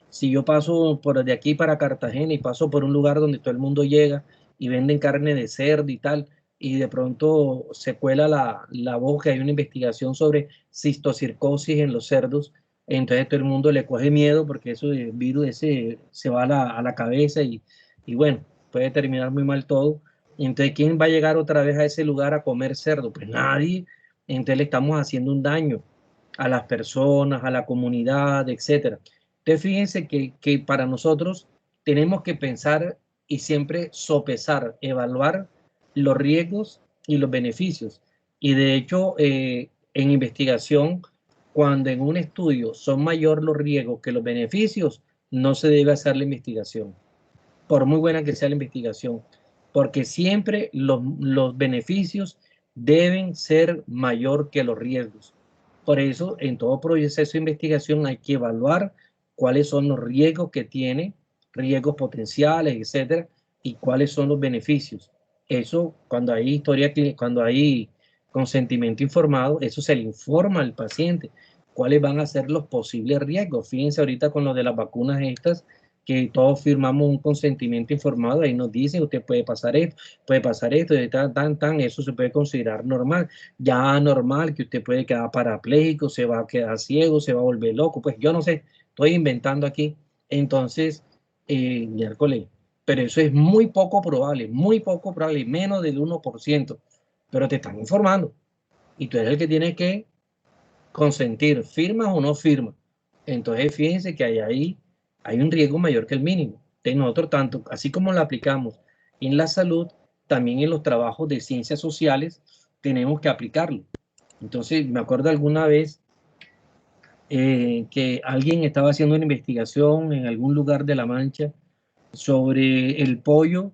Si yo paso por de aquí para Cartagena y paso por un lugar donde todo el mundo llega y venden carne de cerdo y tal, y de pronto se cuela la voz que hay una investigación sobre cistocircosis en los cerdos, entonces todo el mundo le coge miedo porque eso de virus ese se va a la cabeza, y bueno, puede terminar muy mal todo. Entonces, ¿quién va a llegar otra vez a ese lugar a comer cerdo? Pues nadie. Entonces le estamos haciendo un daño a las personas, a la comunidad, etcétera. Entonces, fíjense que para nosotros tenemos que pensar y siempre sopesar, evaluar los riesgos y los beneficios. Y de hecho, en investigación, cuando en un estudio son mayor los riesgos que los beneficios, no se debe hacer la investigación, por muy buena que sea la investigación. porque siempre los beneficios deben ser mayor que los riesgos. Por eso, en todo proceso de investigación hay que evaluar cuáles son los riesgos que tiene, riesgos potenciales, etcétera, y cuáles son los beneficios. Eso, cuando hay cuando hay consentimiento informado, eso se le informa al paciente cuáles van a ser los posibles riesgos. Fíjense ahorita con lo de las vacunas estas, que todos firmamos un consentimiento informado, ahí nos dicen, usted puede pasar esto, eso se puede considerar normal. Ya normal, que usted puede quedar parapléjico, se va a quedar ciego, se va a volver loco, pues yo no sé, estoy inventando aquí. Entonces, miércoles, pero eso es muy poco probable, menos del 1%, pero te están informando y tú eres el que tiene que consentir, firmas o no firmas. Entonces, fíjense que hay un riesgo mayor que el mínimo. De nosotros, tanto así como lo aplicamos en la salud, también en los trabajos de ciencias sociales, tenemos que aplicarlo. Entonces, me acuerdo alguna vez que alguien estaba haciendo una investigación en algún lugar de La Mancha sobre el pollo,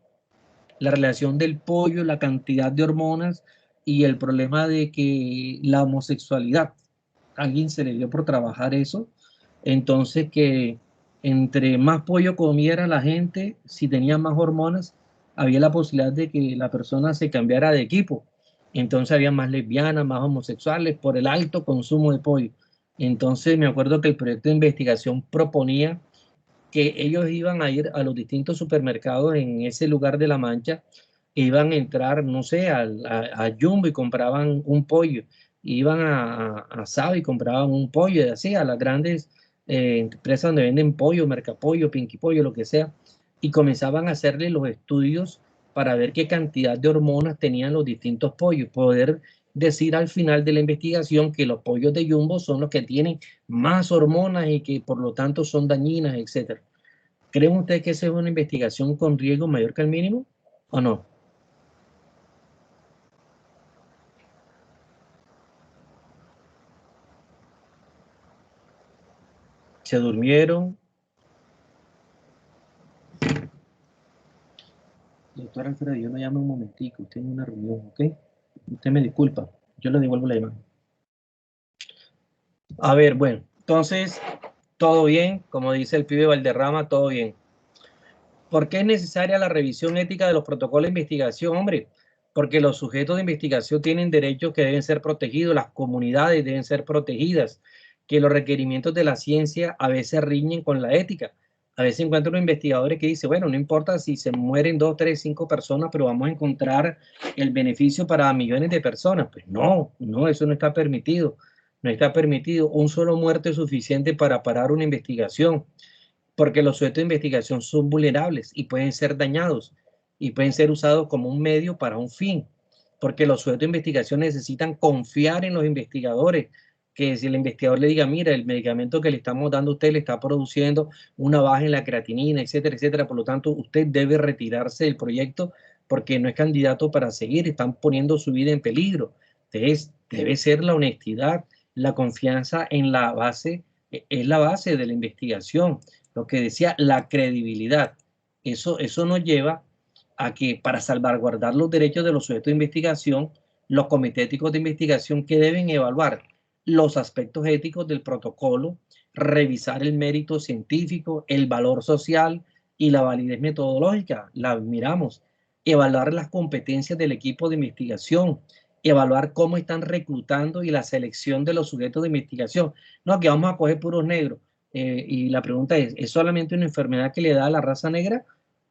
la relación del pollo, la cantidad de hormonas y el problema de que la homosexualidad. Alguien se le dio por trabajar eso, entonces que entre más pollo comiera la gente, si tenía más hormonas, había la posibilidad de que la persona se cambiara de equipo. Entonces había más lesbianas, más homosexuales por el alto consumo de pollo. Entonces me acuerdo que el proyecto de investigación proponía que ellos iban a ir a los distintos supermercados en ese lugar de La Mancha, iban a entrar, no sé, a Jumbo y compraban un pollo, iban a Saba y compraban un pollo, y así a las grandes empresas donde venden pollo, Mercapollo, Pinky Pollo, lo que sea, y comenzaban a hacerle los estudios para ver qué cantidad de hormonas tenían los distintos pollos, poder decir al final de la investigación que los pollos de Jumbo son los que tienen más hormonas y que por lo tanto son dañinas, etc. ¿Creen ustedes que esa es una investigación con riesgo mayor que el mínimo o no? ¿Se durmieron? Doctora Alfredo, yo me llamo un momentico, tengo una reunión, ¿ok? Usted me disculpa, yo le devuelvo la llamada. A ver, bueno, entonces, todo bien, como dice el pibe Valderrama, todo bien. ¿Por qué es necesaria la revisión ética de los protocolos de investigación, hombre? Porque los sujetos de investigación tienen derechos que deben ser protegidos, las comunidades deben ser protegidas, que los requerimientos de la ciencia a veces riñen con la ética. A veces encuentro unos investigadores que dicen, bueno, no importa si se mueren 2, 3, 5 personas, pero vamos a encontrar el beneficio para millones de personas. Pues no, eso no está permitido. No está permitido. Un solo muerto es suficiente para parar una investigación, porque los sujetos de investigación son vulnerables y pueden ser dañados y pueden ser usados como un medio para un fin, porque los sujetos de investigación necesitan confiar en los investigadores, que si el investigador le diga, mira, el medicamento que le estamos dando a usted le está produciendo una baja en la creatinina, etcétera, etcétera, por lo tanto usted debe retirarse del proyecto porque no es candidato para seguir, están poniendo su vida en peligro. Entonces, debe ser la honestidad, la confianza en la base, es la base de la investigación. Lo que decía, la credibilidad. Eso nos lleva a que para salvaguardar los derechos de los sujetos de investigación, los comités éticos de investigación que deben evaluar los aspectos éticos del protocolo, revisar el mérito científico, el valor social y la validez metodológica. La miramos. Evaluar las competencias del equipo de investigación, evaluar cómo están reclutando y la selección de los sujetos de investigación. No, que vamos a coger puros negros. Y la pregunta ¿es solamente una enfermedad que le da a la raza negra?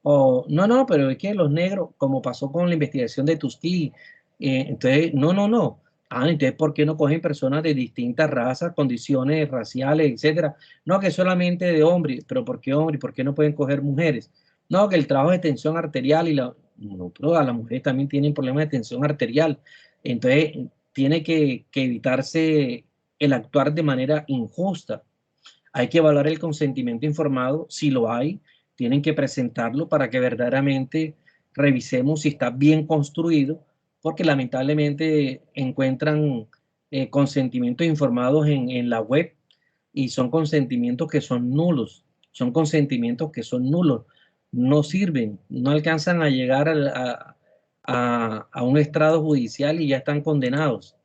O no, pero es que los negros, como pasó con la investigación de Tuskegee, entonces, no. Entonces, ¿por qué no cogen personas de distintas razas, condiciones raciales, etcétera? No, que solamente de hombres, pero ¿por qué hombres? ¿Por qué no pueden coger mujeres? No, que el trabajo de tensión arterial no, pero a las mujeres también tienen problemas de tensión arterial. Entonces, tiene que evitarse el actuar de manera injusta. Hay que evaluar el consentimiento informado, si lo hay, tienen que presentarlo para que verdaderamente revisemos si está bien construido, porque lamentablemente encuentran consentimientos informados en la web y son consentimientos que son nulos, no sirven, no alcanzan a llegar a un estrado judicial y ya están condenados.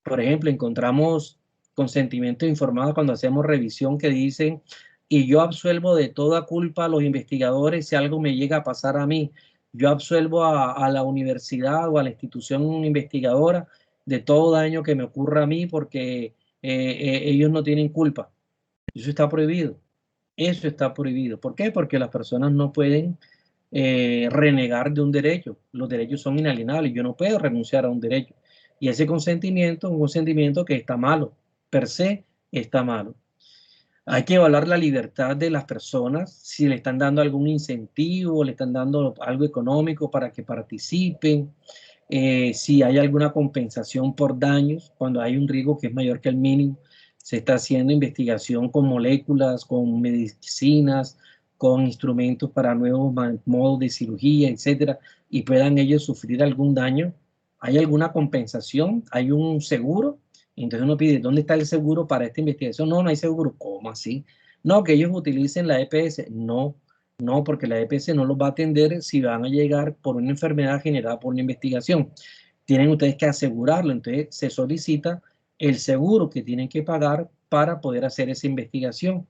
Por ejemplo, encontramos consentimiento informado cuando hacemos revisión que dicen, y yo absuelvo de toda culpa a los investigadores si algo me llega a pasar a mí. Yo absuelvo a la universidad o a la institución investigadora de todo daño que me ocurra a mí porque ellos no tienen culpa. Eso está prohibido. Eso está prohibido. ¿Por qué? Porque las personas no pueden renegar de un derecho. Los derechos son inalienables. Yo no puedo renunciar a un derecho. Y ese consentimiento es un consentimiento que está malo. Per se está malo. Hay que evaluar la libertad de las personas, si le están dando algún incentivo, le están dando algo económico para que participen, si hay alguna compensación por daños, cuando hay un riesgo que es mayor que el mínimo. Se está haciendo investigación con moléculas, con medicinas, con instrumentos para nuevos modos de cirugía, etcétera, y puedan ellos sufrir algún daño. ¿Hay alguna compensación? ¿Hay un seguro? Entonces uno pide, ¿dónde está el seguro para esta investigación? No, no hay seguro. ¿Cómo así? No, que ellos utilicen la EPS. No, no, porque la EPS no los va a atender si van a llegar por una enfermedad generada por una investigación. Tienen ustedes que asegurarlo. Entonces se solicita el seguro que tienen que pagar para poder hacer esa investigación.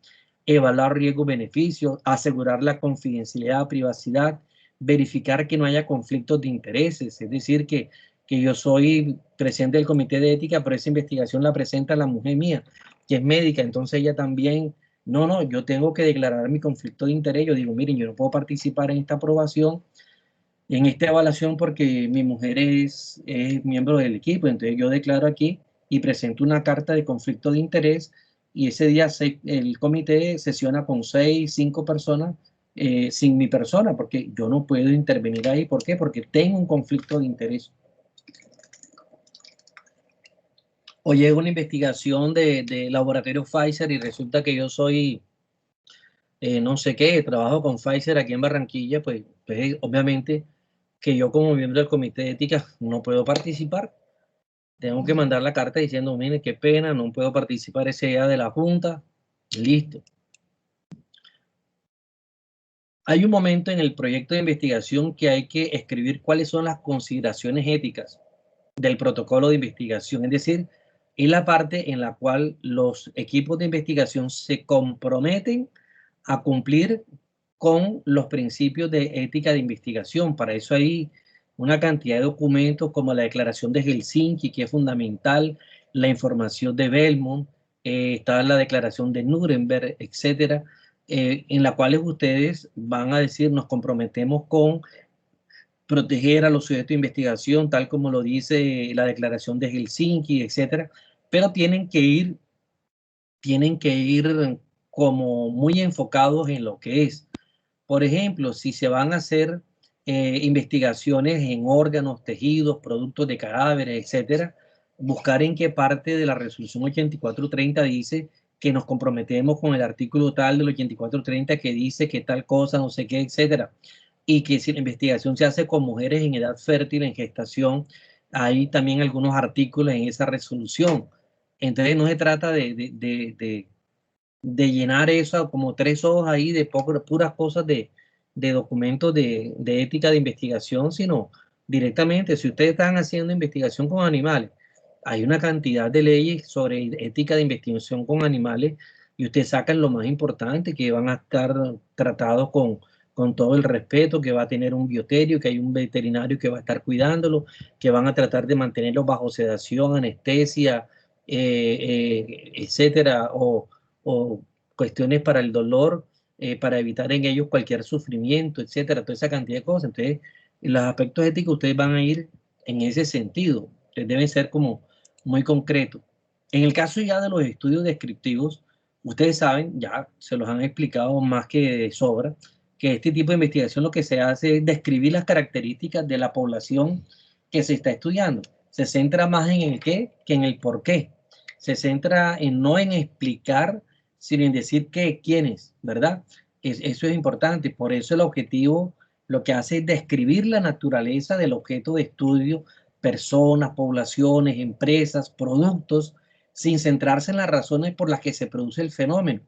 Evaluar riesgo-beneficio, asegurar la confidencialidad, privacidad, verificar que no haya conflictos de intereses, es decir, que yo soy presidente del comité de ética, pero esa investigación la presenta la mujer mía, que es médica, entonces ella también, no, yo tengo que declarar mi conflicto de interés. Yo digo, miren, yo no puedo participar en esta aprobación, en esta evaluación, porque mi mujer es miembro del equipo. Entonces yo declaro aquí y presento una carta de conflicto de interés, y ese día el comité sesiona con 6, 5 personas sin mi persona, porque yo no puedo intervenir ahí. ¿Por qué? Porque tengo un conflicto de interés. O llega una investigación de laboratorio Pfizer y resulta que yo soy no sé qué, trabajo con Pfizer aquí en Barranquilla, pues obviamente que yo como miembro del comité de ética no puedo participar. Tengo que mandar la carta diciendo, mire, qué pena, no puedo participar ese día de la junta. Listo. Hay un momento en el proyecto de investigación que hay que escribir cuáles son las consideraciones éticas del protocolo de investigación, es decir, es la parte en la cual los equipos de investigación se comprometen a cumplir con los principios de ética de investigación. Para eso hay una cantidad de documentos como la Declaración de Helsinki, que es fundamental, la información de Belmont, está la Declaración de Nuremberg, etcétera, en la cuales ustedes van a decir, nos comprometemos con proteger a los sujetos de investigación, tal como lo dice la Declaración de Helsinki, etcétera, pero tienen que ir como muy enfocados en lo que es. Por ejemplo, si se van a hacer investigaciones en órganos, tejidos, productos de cadáveres, etcétera, buscar en qué parte de la resolución 8430 dice que nos comprometemos con el artículo tal del 8430 que dice que tal cosa, no sé qué, etcétera. Y que si la investigación se hace con mujeres en edad fértil, en gestación, hay también algunos artículos en esa resolución. Entonces no se trata de llenar eso como 3 hojas ahí de puras cosas de documentos de ética de investigación, sino directamente, si ustedes están haciendo investigación con animales, hay una cantidad de leyes sobre ética de investigación con animales, y ustedes sacan lo más importante, que van a estar tratados con todo el respeto, que va a tener un bioterio, que hay un veterinario que va a estar cuidándolo, que van a tratar de mantenerlos bajo sedación, anestesia, etcétera, o cuestiones para el dolor, para evitar en ellos cualquier sufrimiento, etcétera, toda esa cantidad de cosas. Entonces, los aspectos éticos ustedes van a ir en ese sentido, deben ser como muy concretos. En el caso ya de los estudios descriptivos, ustedes saben, ya se los han explicado más que de sobra, que este tipo de investigación lo que se hace es describir las características de la población que se está estudiando. Se centra más en el qué que en el por qué. Se centra no en explicar, sino en decir quiénes, ¿verdad? Eso es importante. Por eso el objetivo lo que hace es describir la naturaleza del objeto de estudio, personas, poblaciones, empresas, productos, sin centrarse en las razones por las que se produce el fenómeno.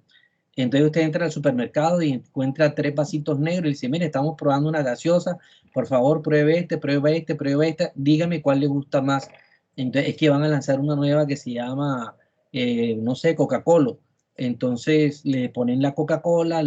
Entonces usted entra al supermercado y encuentra 3 vasitos negros y dice, mire, estamos probando una gaseosa, por favor pruebe este, pruebe esta, dígame cuál le gusta más. Entonces es que van a lanzar una nueva que se llama, no sé, Coca-Cola. Entonces le ponen la Coca-Cola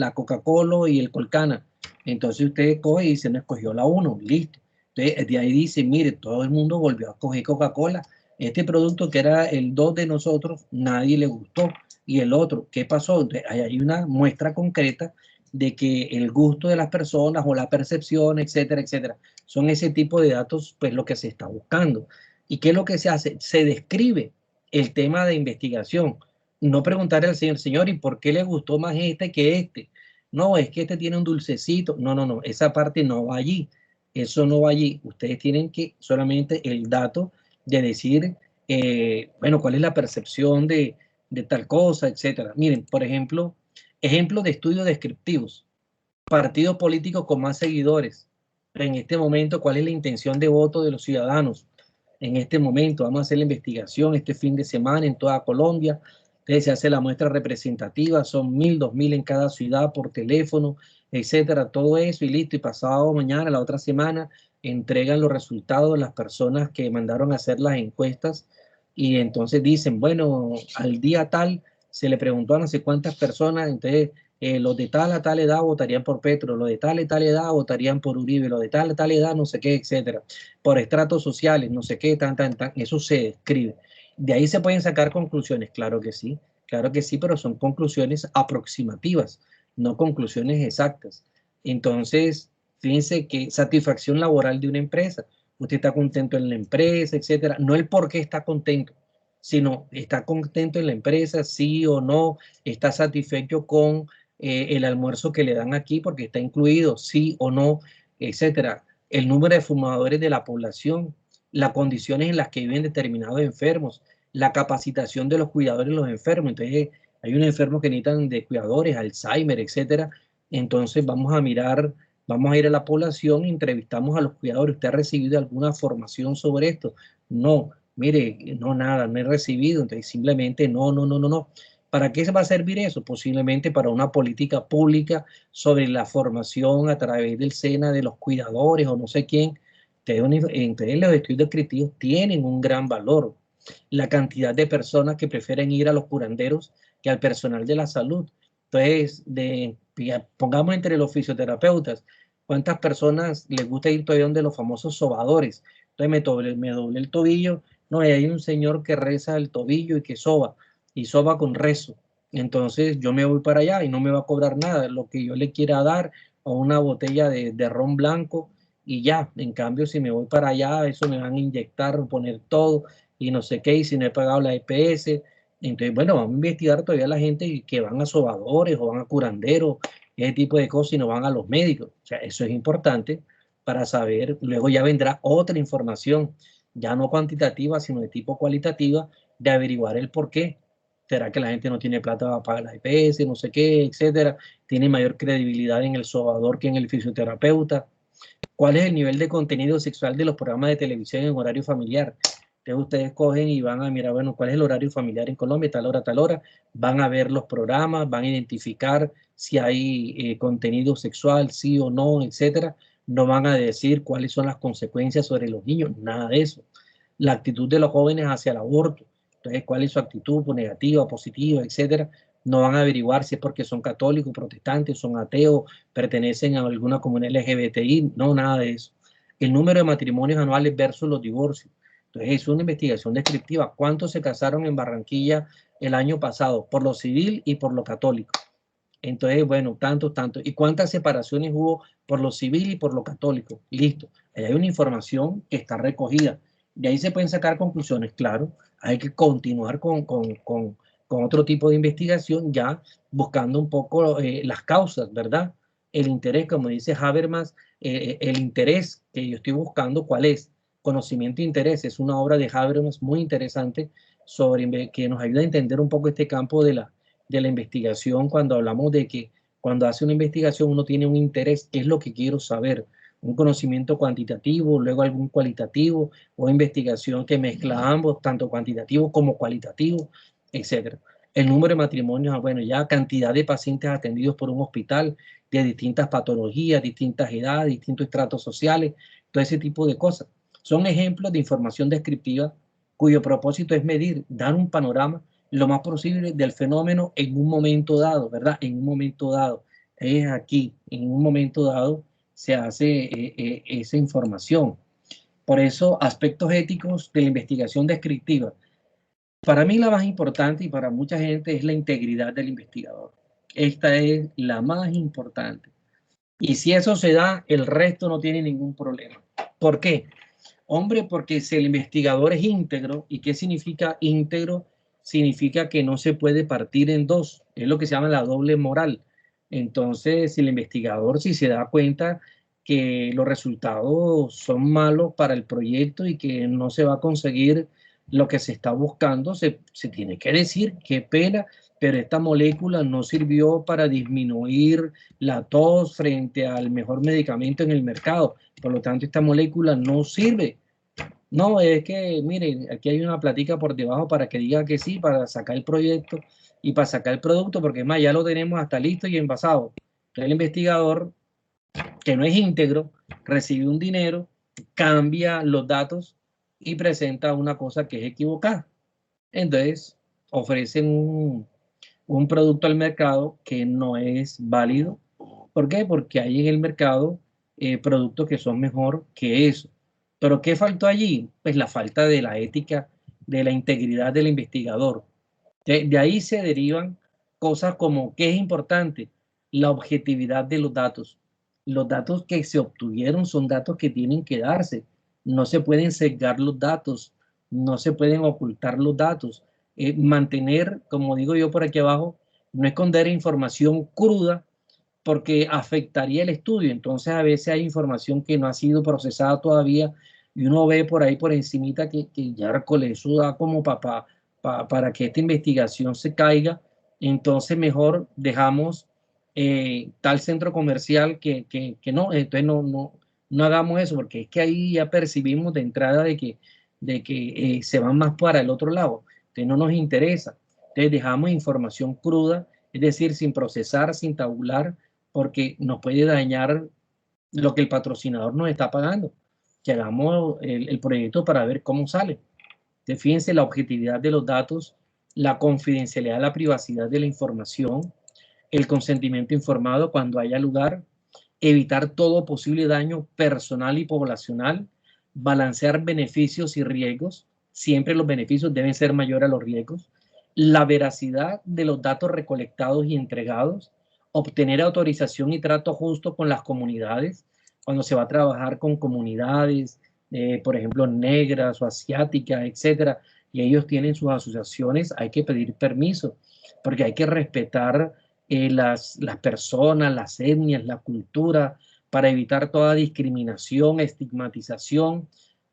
y el Colcana. Entonces usted coge y dice, no, escogió la 1, listo. Entonces de ahí dice, mire, todo el mundo volvió a coger Coca-Cola. Este producto que era el 2 de nosotros, nadie le gustó. Y el otro, ¿qué pasó? Entonces, hay una muestra concreta de que el gusto de las personas o la percepción, etcétera, etcétera, son ese tipo de datos, pues lo que se está buscando. ¿Y qué es lo que se hace? Se describe el tema de investigación. No preguntarle al señor, ¿y por qué le gustó más este que este? No, es que este tiene un dulcecito. No, no, no, esa parte no va allí. Eso no va allí. Ustedes tienen que solamente el dato de decir, bueno, cuál es la percepción de tal cosa, etcétera. Miren, por ejemplo, ejemplos de estudios descriptivos. Partidos políticos con más seguidores. En este momento, ¿cuál es la intención de voto de los ciudadanos? En este momento, vamos a hacer la investigación este fin de semana en toda Colombia. Entonces se hace la muestra representativa, son 1.000, 2.000 en cada ciudad por teléfono, etcétera, todo eso y listo. Y pasado mañana, la otra semana, entregan los resultados de las personas que mandaron a hacer las encuestas y entonces dicen, bueno, al día tal se le preguntó a no sé cuántas personas, entonces los de tal a tal edad votarían por Petro, los de tal a tal edad votarían por Uribe, los de tal a tal edad no sé qué, etcétera, por estratos sociales, no sé qué, tan, eso se describe. De ahí se pueden sacar conclusiones, claro que sí, pero son conclusiones aproximativas, no conclusiones exactas. Entonces, fíjense que satisfacción laboral de una empresa, usted está contento en la empresa, etcétera, no el por qué está contento, sino está contento en la empresa, sí o no, está satisfecho con el almuerzo que le dan aquí porque está incluido, sí o no, etcétera. El número de fumadores de la población, las condiciones en las que viven determinados enfermos, la capacitación de los cuidadores de los enfermos. Entonces, hay unos enfermos que necesitan de cuidadores, Alzheimer, etcétera. Entonces, vamos a mirar, vamos a ir a la población, entrevistamos a los cuidadores. ¿Usted ha recibido alguna formación sobre esto? No, mire, no, nada, no he recibido. Entonces, simplemente no. ¿Para qué se va a servir eso? Posiblemente para una política pública sobre la formación a través del SENA de los cuidadores o no sé quién. Entonces los estudios descriptivos tienen un gran valor. La cantidad de personas que prefieren ir a los curanderos que al personal de la salud. Entonces, pongamos entre los fisioterapeutas, ¿cuántas personas les gusta ir todavía donde los famosos sobadores? Entonces me doblé el tobillo. No, hay un señor que reza el tobillo y que soba, y soba con rezo. Entonces yo me voy para allá y no me va a cobrar nada, lo que yo le quiera dar, o una botella de ron blanco y ya. En cambio, si me voy para allá, eso me van a inyectar, poner todo y no sé qué, y si no he pagado la EPS. Entonces, bueno, vamos a investigar todavía a la gente que van a sobadores o van a curanderos, ese tipo de cosas, y no van a los médicos. O sea, eso es importante para saber. Luego ya vendrá otra información, ya no cuantitativa, sino de tipo cualitativa, de averiguar el por qué. ¿Será que la gente no tiene plata para pagar la EPS, no sé qué, etcétera? ¿Tiene mayor credibilidad en el sobador que en el fisioterapeuta? ¿Cuál es el nivel de contenido sexual de los programas de televisión en horario familiar? Entonces ustedes cogen y van a mirar, bueno, ¿cuál es el horario familiar en Colombia? Tal hora, van a ver los programas, van a identificar si hay contenido sexual, sí o no, etcétera. No van a decir cuáles son las consecuencias sobre los niños, nada de eso. La actitud de los jóvenes hacia el aborto, entonces, ¿cuál es su actitud negativa, positiva, etcétera? No van a averiguar si es porque son católicos, protestantes, son ateos, pertenecen a alguna comunidad LGBTI, no, nada de eso. El número de matrimonios anuales versus los divorcios. Entonces, es una investigación descriptiva. ¿Cuántos se casaron en Barranquilla el año pasado? Por lo civil y por lo católico. Entonces, bueno, tanto. ¿Y cuántas separaciones hubo por lo civil y por lo católico? Listo. Ahí hay una información que está recogida. De ahí se pueden sacar conclusiones, claro. Hay que continuar con otro tipo de investigación, ya buscando un poco las causas, ¿verdad? El interés, como dice Habermas, el interés que yo estoy buscando, ¿cuál es? Conocimiento e interés. Es una obra de Habermas muy interesante que nos ayuda a entender un poco este campo de la investigación, cuando hablamos de que cuando hace una investigación uno tiene un interés, ¿qué es lo que quiero saber? Un conocimiento cuantitativo, luego algún cualitativo, o investigación que mezcla ambos, tanto cuantitativo como cualitativo, etc. el número de matrimonios, bueno, ya cantidad de pacientes atendidos por un hospital de distintas patologías, distintas edades, distintos estratos sociales, todo ese tipo de cosas. Son ejemplos de información descriptiva cuyo propósito es medir, dar un panorama lo más posible del fenómeno en un momento dado, ¿verdad? En un momento dado. Es aquí, en un momento dado se hace esa información. Por eso, aspectos éticos de la investigación descriptiva. Para mí la más importante y para mucha gente es la integridad del investigador. Esta es la más importante. Y si eso se da, el resto no tiene ningún problema. ¿Por qué? Hombre, porque si el investigador es íntegro, ¿y qué significa íntegro? Significa que no se puede partir en dos. Es lo que se llama la doble moral. Entonces, si el investigador si se da cuenta que los resultados son malos para el proyecto y que no se va a conseguir lo que se está buscando, se tiene que decir, qué pena, pero esta molécula no sirvió para disminuir la tos frente al mejor medicamento en el mercado. Por lo tanto, esta molécula no sirve. No, es que, miren, aquí hay una platica por debajo para que diga que sí, para sacar el proyecto y para sacar el producto, porque es más, ya lo tenemos hasta listo y envasado. Entonces, el investigador, que no es íntegro, recibe un dinero, cambia los datos y presenta una cosa que es equivocada. Entonces, ofrecen un producto al mercado que no es válido. ¿Por qué? Porque hay en el mercado productos que son mejor que eso. ¿Pero qué faltó allí? Pues la falta de la ética, de la integridad del investigador. De ahí se derivan cosas como, ¿qué es importante? La objetividad de los datos. Los datos que se obtuvieron son datos que tienen que darse. No se pueden sesgar los datos, no se pueden ocultar los datos. Mantener, como digo yo por aquí abajo, no esconder información cruda porque afectaría el estudio. Entonces a veces hay información que no ha sido procesada todavía y uno ve por ahí por encimita que ya eso da como para que esta investigación se caiga. Entonces mejor dejamos tal centro comercial que no, entonces no hagamos eso, porque es que ahí ya percibimos de entrada de que se van más para el otro lado. Entonces no nos interesa. Entonces dejamos información cruda, es decir, sin procesar, sin tabular, porque nos puede dañar lo que el patrocinador nos está pagando. Que hagamos el proyecto para ver cómo sale. Entonces, fíjense la objetividad de los datos, la confidencialidad, la privacidad de la información, el consentimiento informado cuando haya lugar, evitar todo posible daño personal y poblacional, balancear beneficios y riesgos, siempre los beneficios deben ser mayores a los riesgos, la veracidad de los datos recolectados y entregados, obtener autorización y trato justo con las comunidades, cuando se va a trabajar con comunidades, por ejemplo, negras o asiáticas, etcétera, y ellos tienen sus asociaciones, hay que pedir permiso, porque hay que respetar las personas, las etnias, la cultura, para evitar toda discriminación, estigmatización,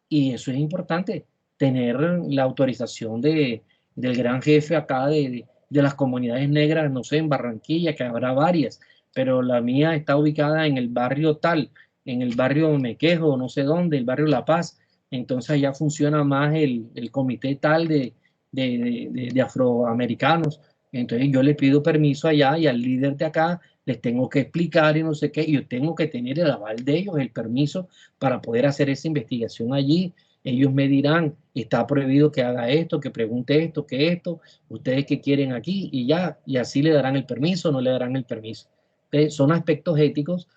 y eso es importante, tener la autorización del gran jefe acá de las comunidades negras, no sé, en Barranquilla, que habrá varias, pero la mía está ubicada en el barrio tal, en el barrio Mequejo, no sé dónde, el barrio La Paz. Entonces allá funciona más el comité tal de afroamericanos. Entonces yo le pido permiso allá y al líder de acá les tengo que explicar y no sé qué, y yo tengo que tener el aval de ellos, el permiso para poder hacer esa investigación allí. Ellos me dirán, está prohibido que haga esto, que pregunte esto, que esto, ustedes qué quieren aquí, y ya, y así le darán el permiso, no le darán el permiso. Entonces, son aspectos éticos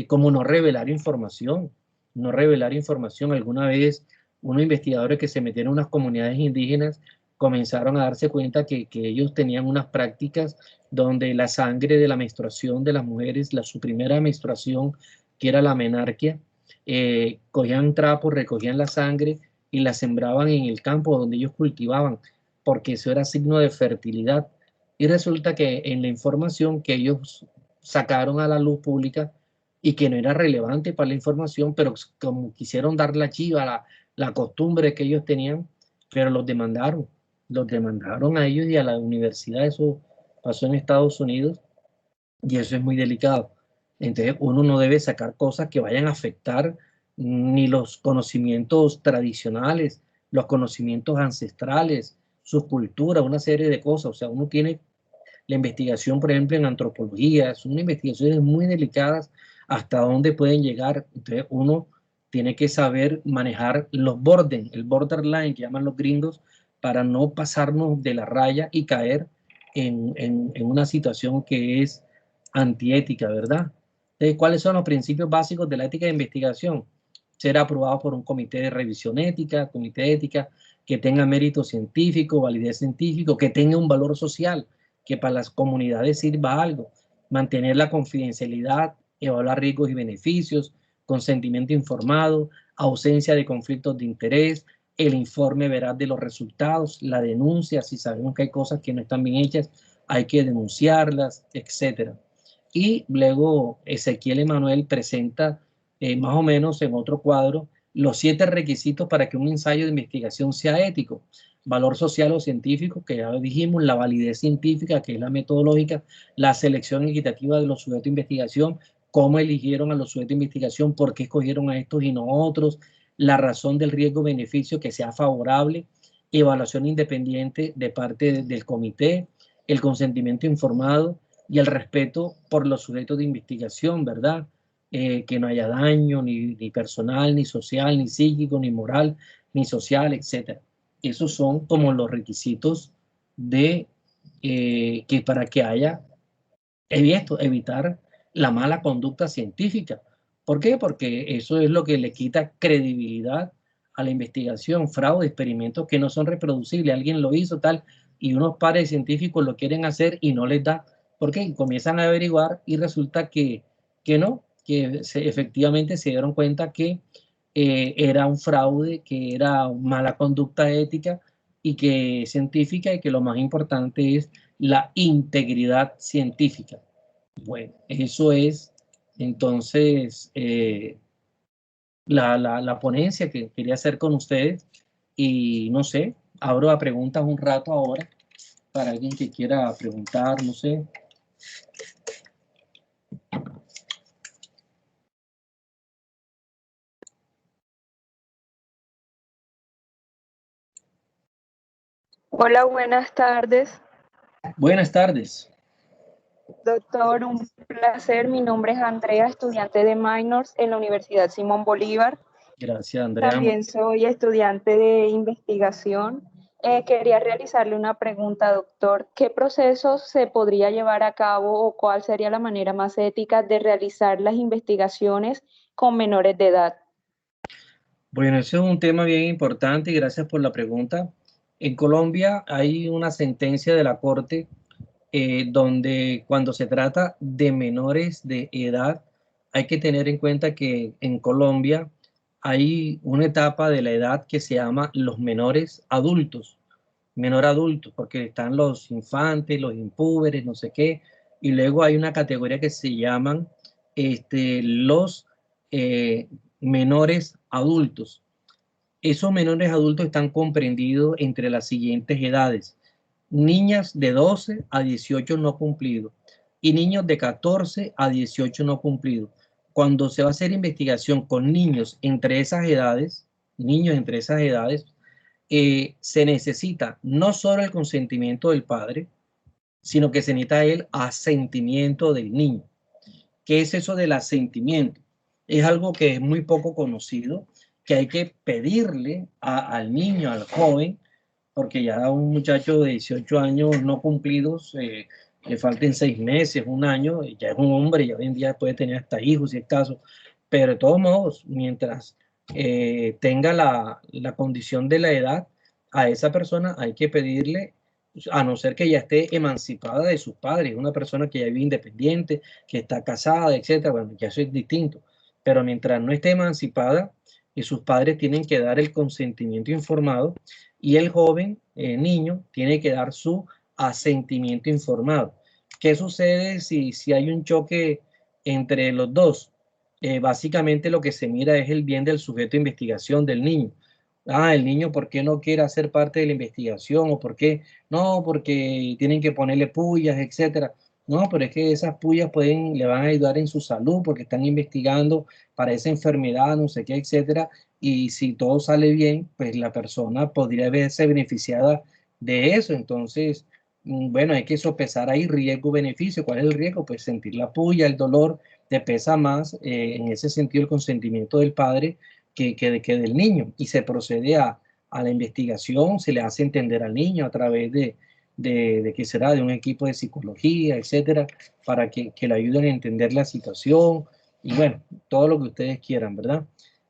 como no revelar información, no revelar información. Alguna vez unos investigadores que se metieron en unas comunidades indígenas comenzaron a darse cuenta que ellos tenían unas prácticas donde la sangre de la menstruación de las mujeres, su primera menstruación, que era la menarquia, cogían trapos, recogían la sangre y la sembraban en el campo donde ellos cultivaban, porque eso era signo de fertilidad. Y resulta que en la información que ellos sacaron a la luz pública y que no era relevante para la información, pero como quisieron dar la chiva, la costumbre que ellos tenían, pero los demandaron a ellos y a la universidad. Eso pasó en Estados Unidos y eso es muy delicado. Entonces uno no debe sacar cosas que vayan a afectar ni los conocimientos tradicionales, los conocimientos ancestrales, sus culturas, una serie de cosas. O sea, uno tiene la investigación, por ejemplo, en antropología, son investigaciones muy delicadas hasta dónde pueden llegar. Entonces, uno tiene que saber manejar los bordes, el borderline que llaman los gringos, para no pasarnos de la raya y caer en una situación que es antiética, ¿verdad? Entonces, ¿cuáles son los principios básicos de la ética de investigación? Ser aprobado por un comité de revisión ética, comité de ética, que tenga mérito científico, validez científico, que tenga un valor social, que para las comunidades sirva algo, mantener la confidencialidad, evaluar riesgos y beneficios, consentimiento informado, ausencia de conflictos de interés, el informe veraz de los resultados, la denuncia, si sabemos que hay cosas que no están bien hechas, hay que denunciarlas, etcétera. Y luego Ezequiel Emanuel presenta más o menos en otro cuadro los 7 requisitos para que un ensayo de investigación sea ético. Valor social o científico, que ya lo dijimos, la validez científica, que es la metodológica, la selección equitativa de los sujetos de investigación, cómo eligieron a los sujetos de investigación, por qué escogieron a estos y no a otros, la razón del riesgo-beneficio que sea favorable, evaluación independiente de parte del comité, el consentimiento informado y el respeto por los sujetos de investigación, ¿verdad? Que no haya daño ni personal, ni social, ni psíquico, ni moral, ni social, etc. Esos son como los requisitos de que para que haya evitar la mala conducta científica. ¿Por qué? Porque eso es lo que le quita credibilidad a la investigación, fraude, experimentos que no son reproducibles. Alguien lo hizo tal y unos pares científicos lo quieren hacer y no les da. ¿Por qué? Comienzan a averiguar y resulta que no, que efectivamente se dieron cuenta que era un fraude, que era mala conducta ética y que científica, y que lo más importante es la integridad científica. Bueno, eso es entonces la ponencia que quería hacer con ustedes, y no sé, abro a preguntas un rato ahora para alguien que quiera preguntar, no sé. Hola, buenas tardes. Buenas tardes. Doctor, un placer. Mi nombre es Andrea, estudiante de Minors en la Universidad Simón Bolívar. Gracias, Andrea. También soy estudiante de investigación. Quería realizarle una pregunta, doctor. ¿Qué procesos se podría llevar a cabo o cuál sería la manera más ética de realizar las investigaciones con menores de edad? Bueno, ese es un tema bien importante y gracias por la pregunta. En Colombia hay una sentencia de la Corte donde cuando se trata de menores de edad, hay que tener en cuenta que en Colombia hay una etapa de la edad que se llama los menores adultos, menor adultos, porque están los infantes, los impúberes, no sé qué, y luego hay una categoría que se llaman los menores adultos. Esos menores adultos están comprendidos entre las siguientes edades: niñas de 12 a 18 no cumplidos y niños de 14 a 18 no cumplidos. Cuando se va a hacer investigación con niños entre esas edades, se necesita no solo el consentimiento del padre, sino que se necesita el asentimiento del niño. ¿Qué es eso del asentimiento? Es algo que es muy poco conocido, que hay que pedirle al niño, al joven, porque ya un muchacho de 18 años no cumplidos, le falten 6 meses, un año, ya es un hombre, ya hoy en día puede tener hasta hijos si es caso, pero de todos modos, mientras tenga la condición de la edad, a esa persona hay que pedirle, a no ser que ya esté emancipada de sus padres, una persona que ya vive independiente, que está casada, etcétera, bueno, ya eso es distinto, pero mientras no esté emancipada, y sus padres tienen que dar el consentimiento informado, y el joven, niño, tiene que dar su asentimiento informado. ¿Qué sucede si hay un choque entre los dos? Básicamente lo que se mira es el bien del sujeto de investigación del niño. El niño, ¿por qué no quiere hacer parte de la investigación? ¿O por qué? No, porque tienen que ponerle pullas, etcétera. No, pero es que esas pullas le van a ayudar en su salud porque están investigando para esa enfermedad, no sé qué, etcétera. Y si todo sale bien, pues la persona podría verse beneficiada de eso. Entonces, bueno, hay que sopesar ahí riesgo-beneficio. ¿Cuál es el riesgo? Pues sentir la puya, el dolor, te pesa más en ese sentido el consentimiento del padre que del niño. Y se procede a la investigación, se le hace entender al niño a través de qué será, de un equipo de psicología, etcétera, para que le ayuden a entender la situación y bueno, todo lo que ustedes quieran, ¿verdad?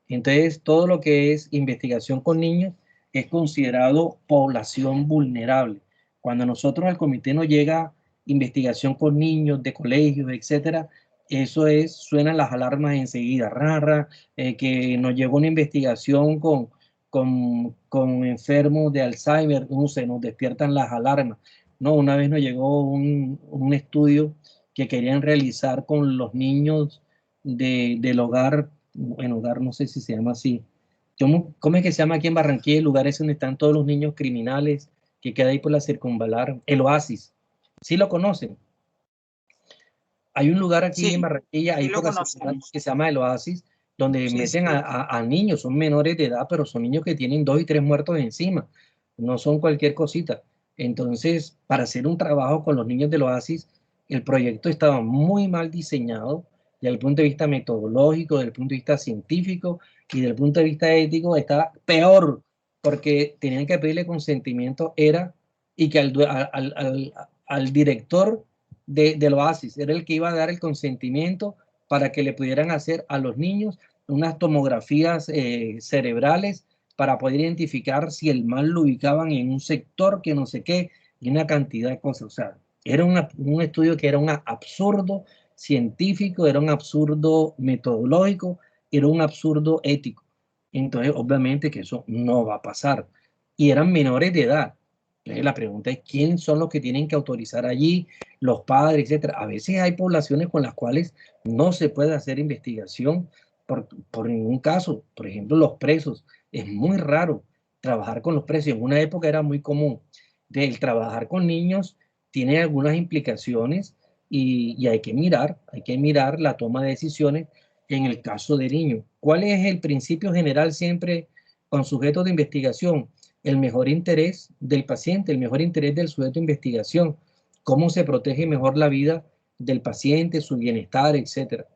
Entonces, todo lo que es investigación con niños es considerado población vulnerable. Cuando a nosotros al comité nos llega investigación con niños de colegios, etcétera, eso es, suenan las alarmas enseguida, rara, que nos llegó una investigación con enfermos de Alzheimer, no sé, nos despiertan las alarmas. No, una vez nos llegó un estudio que querían realizar con los niños del hogar, en hogar no sé si se llama así. ¿Cómo es que se llama aquí en Barranquilla el lugar ese donde están todos los niños criminales que queda ahí por la circunvalar? El Oasis. ¿Sí lo conocen? Hay un lugar aquí en Sí, Barranquilla, ahí sí lo por la ciudad, conocemos. que se llama El Oasis, donde Sí, sí. meten a niños, son menores de edad, pero son niños que tienen 2 y 3 muertos encima, no son cualquier cosita. Entonces, para hacer un trabajo con los niños del Oasis, el proyecto estaba muy mal diseñado, desde el punto de vista metodológico, desde el punto de vista científico y desde el punto de vista ético, estaba peor, porque tenían que pedirle consentimiento, y que al director del Oasis, era el que iba a dar el consentimiento para que le pudieran hacer a los niños unas tomografías cerebrales para poder identificar si el mal lo ubicaban en un sector que no sé qué, y una cantidad de cosas. O sea, era un estudio que era un absurdo científico, era un absurdo metodológico, era un absurdo ético. Entonces, obviamente que eso no va a pasar. Y eran menores de edad. Entonces, la pregunta es, ¿quiénes son los que tienen que autorizar allí? Los padres, etcétera. A veces hay poblaciones con las cuales no se puede hacer investigación por ningún caso. Por ejemplo, los presos. Es muy raro trabajar con los presos. En una época era muy común. El trabajar con niños tiene algunas implicaciones y hay que mirar la toma de decisiones en el caso de niños. ¿Cuál es el principio general siempre con sujetos de investigación? El mejor interés del paciente, el mejor interés del sujeto de investigación, cómo se protege mejor la vida del paciente, su bienestar, etcétera.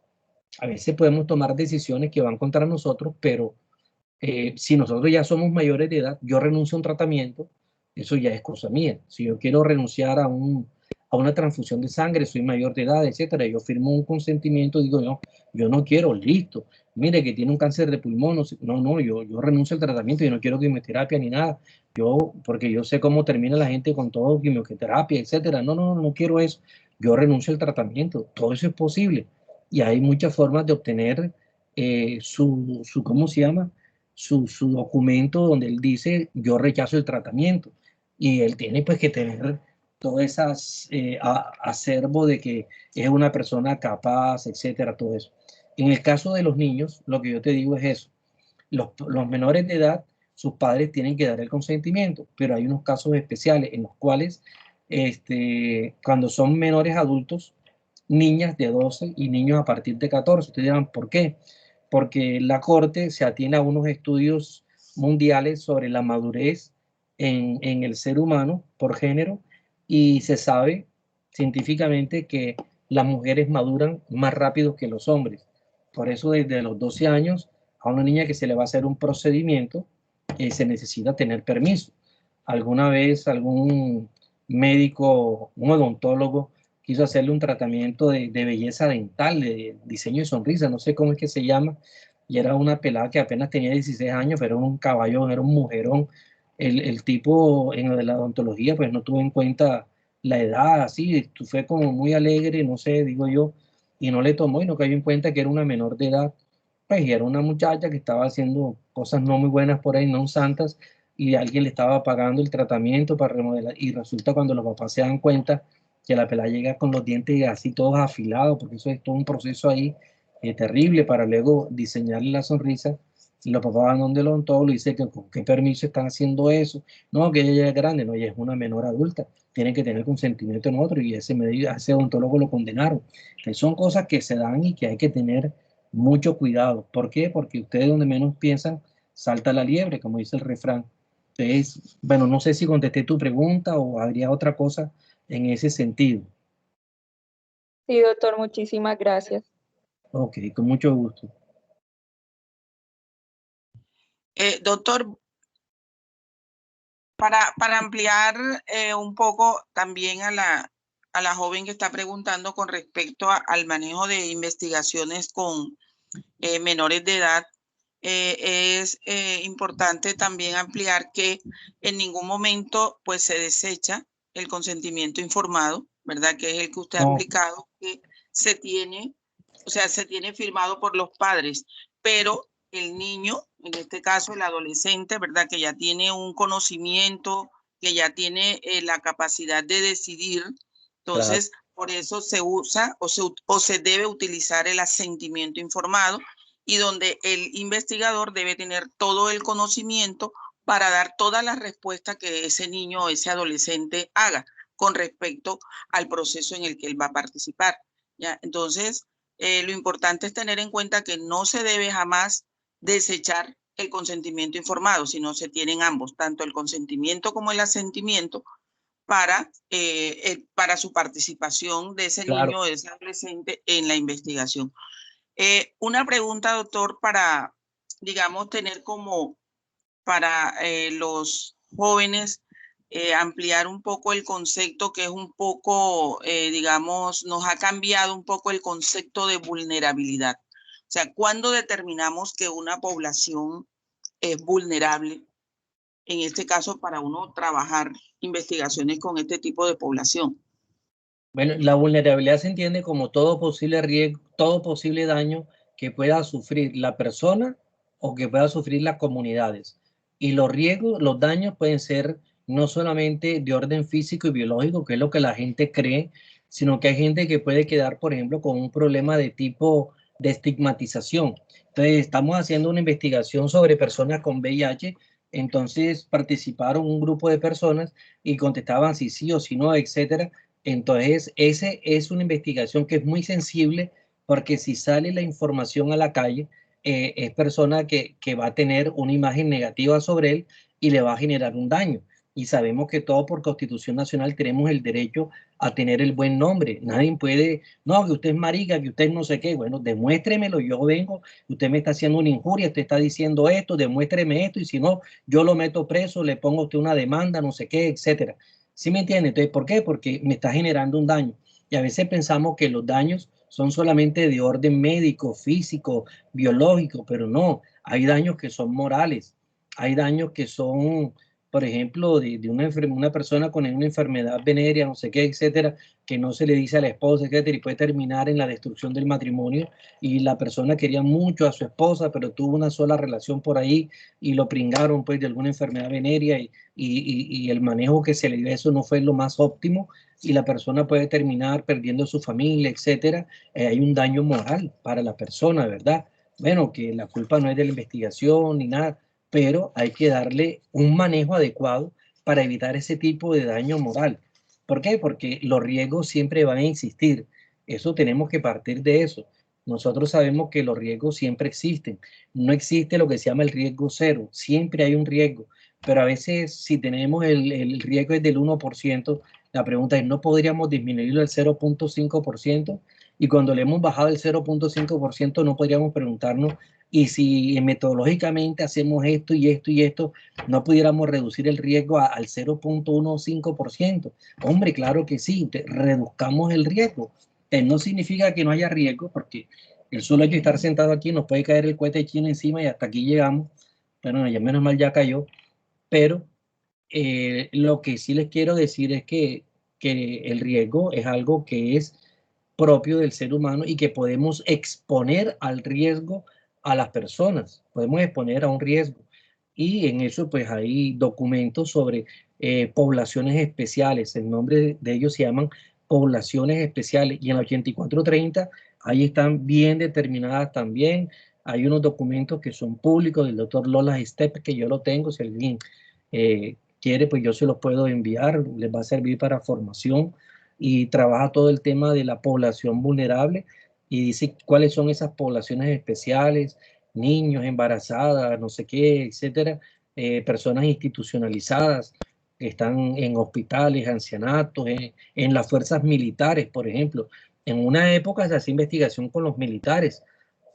A veces podemos tomar decisiones que van contra nosotros, pero si nosotros ya somos mayores de edad, yo renuncio a un tratamiento, eso ya es cosa mía. Si yo quiero renunciar a una transfusión de sangre, soy mayor de edad, etcétera, yo firmo un consentimiento, digo, no, yo no quiero, listo. Mire que tiene un cáncer de pulmón, no, yo renuncio al tratamiento, yo no quiero quimioterapia ni nada. Porque yo sé cómo termina la gente con todo, quimioterapia, etcétera. No quiero eso. Yo renuncio al tratamiento. Todo eso es posible. Y hay muchas formas de obtener ¿cómo se llama? Su documento donde él dice, yo rechazo el tratamiento. Y él tiene pues que tener todo esas acervo de que es una persona capaz, etcétera, todo eso. En el caso de los niños, lo que yo te digo es eso. Los menores de edad, sus padres tienen que dar el consentimiento, pero hay unos casos especiales en los cuales, cuando son menores adultos, niñas de 12 y niños a partir de 14. Ustedes dirán, ¿por qué? Porque la Corte se atiene a unos estudios mundiales sobre la madurez en el ser humano por género y se sabe científicamente que las mujeres maduran más rápido que los hombres. Por eso desde los 12 años a una niña que se le va a hacer un procedimiento se necesita tener permiso. Alguna vez algún médico, un odontólogo, quiso hacerle un tratamiento de belleza dental, de diseño de sonrisa, no sé cómo es que se llama, y era una pelada que apenas tenía 16 años, pero era un caballón, era un mujerón. El tipo en la odontología pues no tuvo en cuenta la edad, así, fue como muy alegre, no sé, digo yo, y no le tomó y no cayó en cuenta que era una menor de edad, pues y era una muchacha que estaba haciendo cosas no muy buenas por ahí, no santas, y alguien le estaba pagando el tratamiento para remodelar, y resulta cuando los papás se dan cuenta que la pelada llega con los dientes así todos afilados, porque eso es todo un proceso ahí terrible para luego diseñarle la sonrisa. Y los papás van donde el odontólogo y dicen que con qué permiso están haciendo eso. No, que ella ya es grande, no, ella es una menor adulta, tienen que tener consentimiento en otro y a ese odontólogo lo condenaron. Que son cosas que se dan y que hay que tener mucho cuidado. ¿Por qué? Porque ustedes donde menos piensan, salta la liebre, como dice el refrán. Entonces, bueno, no sé si contesté tu pregunta o habría otra cosa en ese sentido. Sí, doctor, muchísimas gracias. Ok, con mucho gusto. Doctor, para ampliar un poco también a la joven que está preguntando con respecto al manejo de investigaciones con menores de edad, es importante también ampliar que en ningún momento pues se desecha el consentimiento informado, ¿verdad? Que es el que usted ha explicado, que se tiene, o sea, se tiene firmado por los padres, pero el niño, en este caso el adolescente, ¿verdad? Que ya tiene un conocimiento, que ya tiene la capacidad de decidir, entonces por eso se usa o se debe utilizar el asentimiento informado, y donde el investigador debe tener todo el conocimiento para dar todas las respuestas que ese niño o ese adolescente haga con respecto al proceso en el que él va a participar, ¿ya? Entonces, lo importante es tener en cuenta que no se debe jamás desechar el consentimiento informado, sino se tienen ambos, tanto el consentimiento como el asentimiento, para su participación de ese niño o de ese adolescente en la investigación. Una pregunta, doctor, para, digamos, tener como para los jóvenes, ampliar un poco el concepto, que es un poco, digamos, nos ha cambiado un poco el concepto de vulnerabilidad. O sea, ¿cuándo determinamos que una población es vulnerable? En este caso, para uno trabajar investigaciones con este tipo de población. Bueno, la vulnerabilidad se entiende como todo posible riesgo, todo posible daño que pueda sufrir la persona o que pueda sufrir las comunidades. Y los riesgos, los daños pueden ser no solamente de orden físico y biológico, que es lo que la gente cree, sino que hay gente que puede quedar, por ejemplo, con un problema de tipo de estigmatización. Entonces, estamos haciendo una investigación sobre personas con VIH. Entonces, participaron un grupo de personas y contestaban si sí o si no, etcétera. Entonces, ese es una investigación que es muy sensible, porque si sale la información a la calle, es persona que va a tener una imagen negativa sobre él y le va a generar un daño. Y sabemos que todos por Constitución Nacional tenemos el derecho a tener el buen nombre. Nadie puede, no, que usted es marica, que usted no sé qué. Bueno, demuéstremelo, yo vengo, usted me está haciendo una injuria, usted está diciendo esto, demuéstreme esto, y si no, yo lo meto preso, le pongo a usted una demanda, no sé qué, etcétera. ¿Sí me entiende? Entonces, ¿por qué? Porque me está generando un daño. Y a veces pensamos que los daños son solamente de orden médico, físico, biológico, pero no. Hay daños que son morales. Hay daños que son, por ejemplo, de una persona con una enfermedad venérea, no sé qué, etcétera, que no se le dice a la esposa, etcétera, y puede terminar en la destrucción del matrimonio. Y la persona quería mucho a su esposa, pero tuvo una sola relación por ahí y lo pringaron pues de alguna enfermedad venérea, y el manejo que se le dio a eso no fue lo más óptimo, y la persona puede terminar perdiendo su familia, etcétera. Hay un daño moral para la persona, ¿verdad? Bueno, que la culpa no es de la investigación ni nada, pero hay que darle un manejo adecuado para evitar ese tipo de daño moral. ¿Por qué? Porque los riesgos siempre van a existir. Eso tenemos que partir de eso. Nosotros sabemos que los riesgos siempre existen. No existe lo que se llama el riesgo cero. Siempre hay un riesgo. Pero a veces, si tenemos el riesgo es del 1%, la pregunta es, ¿no podríamos disminuirlo al 0.5%? Y cuando le hemos bajado el 0.5%, no podríamos preguntarnos, y si metodológicamente hacemos esto y esto y esto, no pudiéramos reducir el riesgo al 0.15%. Hombre, claro que sí, reduzcamos el riesgo. No significa que no haya riesgo, porque el solo hecho de estar sentado aquí nos puede caer el cohete chino encima y hasta aquí llegamos. Pero ya menos mal ya cayó. Pero lo que sí les quiero decir es que el riesgo es algo que es propio del ser humano y que podemos exponer al riesgo a las personas, podemos exponer a un riesgo. Y en eso pues hay documentos sobre poblaciones especiales, el nombre de ellos se llaman poblaciones especiales, y en la 8430 ahí están bien determinadas también. Hay unos documentos que son públicos del doctor Lola Step, que yo lo tengo, si alguien quiere, pues yo se los puedo enviar, les va a servir para formación, y trabaja todo el tema de la población vulnerable y dice cuáles son esas poblaciones especiales, niños, embarazadas, no sé qué, etcétera. personas institucionalizadas que están en hospitales, ancianatos, en las fuerzas militares, por ejemplo. En una época se hacía investigación con los militares.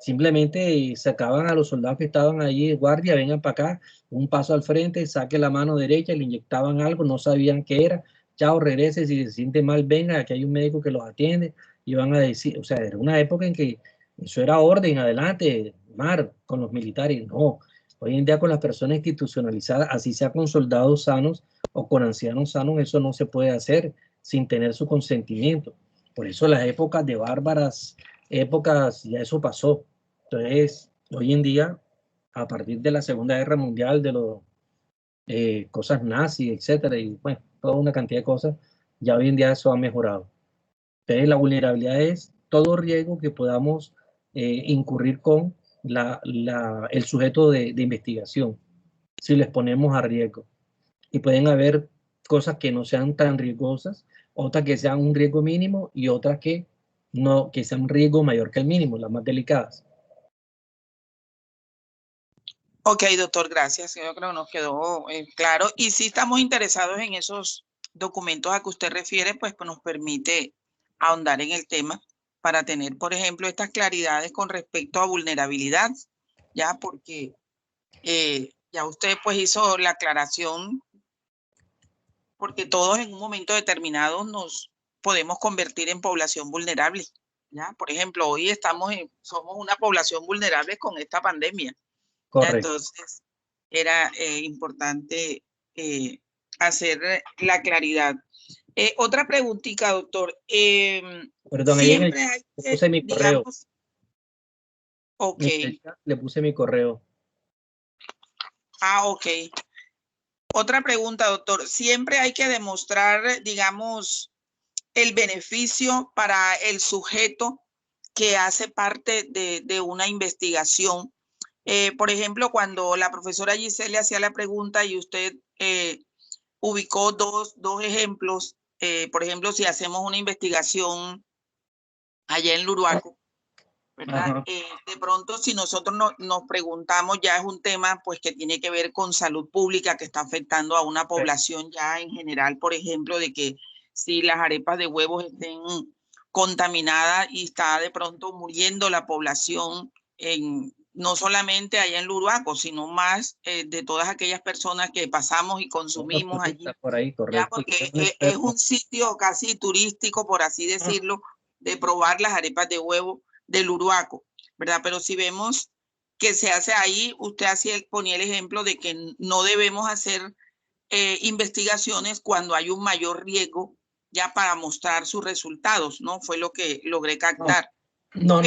Simplemente sacaban a los soldados que estaban allí de guardia, vengan para acá, un paso al frente, saque la mano derecha, le inyectaban algo, no sabían qué era, chao, regrese, si se siente mal, venga, aquí hay un médico que los atiende, y van a decir, o sea, era una época en que eso era orden, adelante, mar, con los militares, no. Hoy en día con las personas institucionalizadas, así sea con soldados sanos o con ancianos sanos, eso no se puede hacer sin tener su consentimiento. Por eso las épocas de bárbaras, épocas, ya eso pasó. Entonces, hoy en día, a partir de la Segunda Guerra Mundial, de los cosas nazis, etcétera, y bueno, toda una cantidad de cosas, ya hoy en día eso ha mejorado. Entonces, la vulnerabilidad es todo riesgo que podamos incurrir con el sujeto de investigación, si les ponemos a riesgo. Y pueden haber cosas que no sean tan riesgosas, otras que sean un riesgo mínimo y otras que no, que sean un riesgo mayor que el mínimo, las más delicadas. Ok, doctor, gracias. Yo creo que nos quedó claro. Y si estamos interesados en esos documentos a que usted refiere, pues nos permite ahondar en el tema para tener, por ejemplo, estas claridades con respecto a vulnerabilidad, ya porque ya usted pues hizo la aclaración, porque todos en un momento determinado nos podemos convertir en población vulnerable, ya. Por ejemplo, hoy somos una población vulnerable con esta pandemia. Correcto. Entonces, era importante hacer la claridad. Otra preguntita, doctor. Perdón, siempre ahí hay le puse mi correo. Digamos, ok. Le puse mi correo. Ah, ok. Otra pregunta, doctor. Siempre hay que demostrar, digamos, el beneficio para el sujeto que hace parte de una investigación. Por ejemplo, cuando la profesora Giselle le hacía la pregunta y usted ubicó dos ejemplos, por ejemplo, si hacemos una investigación allá en Luruaco, ¿verdad? De pronto, si nosotros nos preguntamos, ya es un tema pues que tiene que ver con salud pública que está afectando a una población ya en general, por ejemplo, de que si las arepas de huevos estén contaminadas y está de pronto muriendo la población no solamente allá en Luruaco, sino más de todas aquellas personas que pasamos y consumimos allí. Por ahí, correcto. Ya, porque es un sitio casi turístico, por así decirlo, de probar las arepas de huevo del Luruaco, ¿verdad? Pero si vemos que se hace ahí, usted ponía el ejemplo de que no debemos hacer investigaciones cuando hay un mayor riesgo ya para mostrar sus resultados, ¿no? Fue lo que logré captar. No.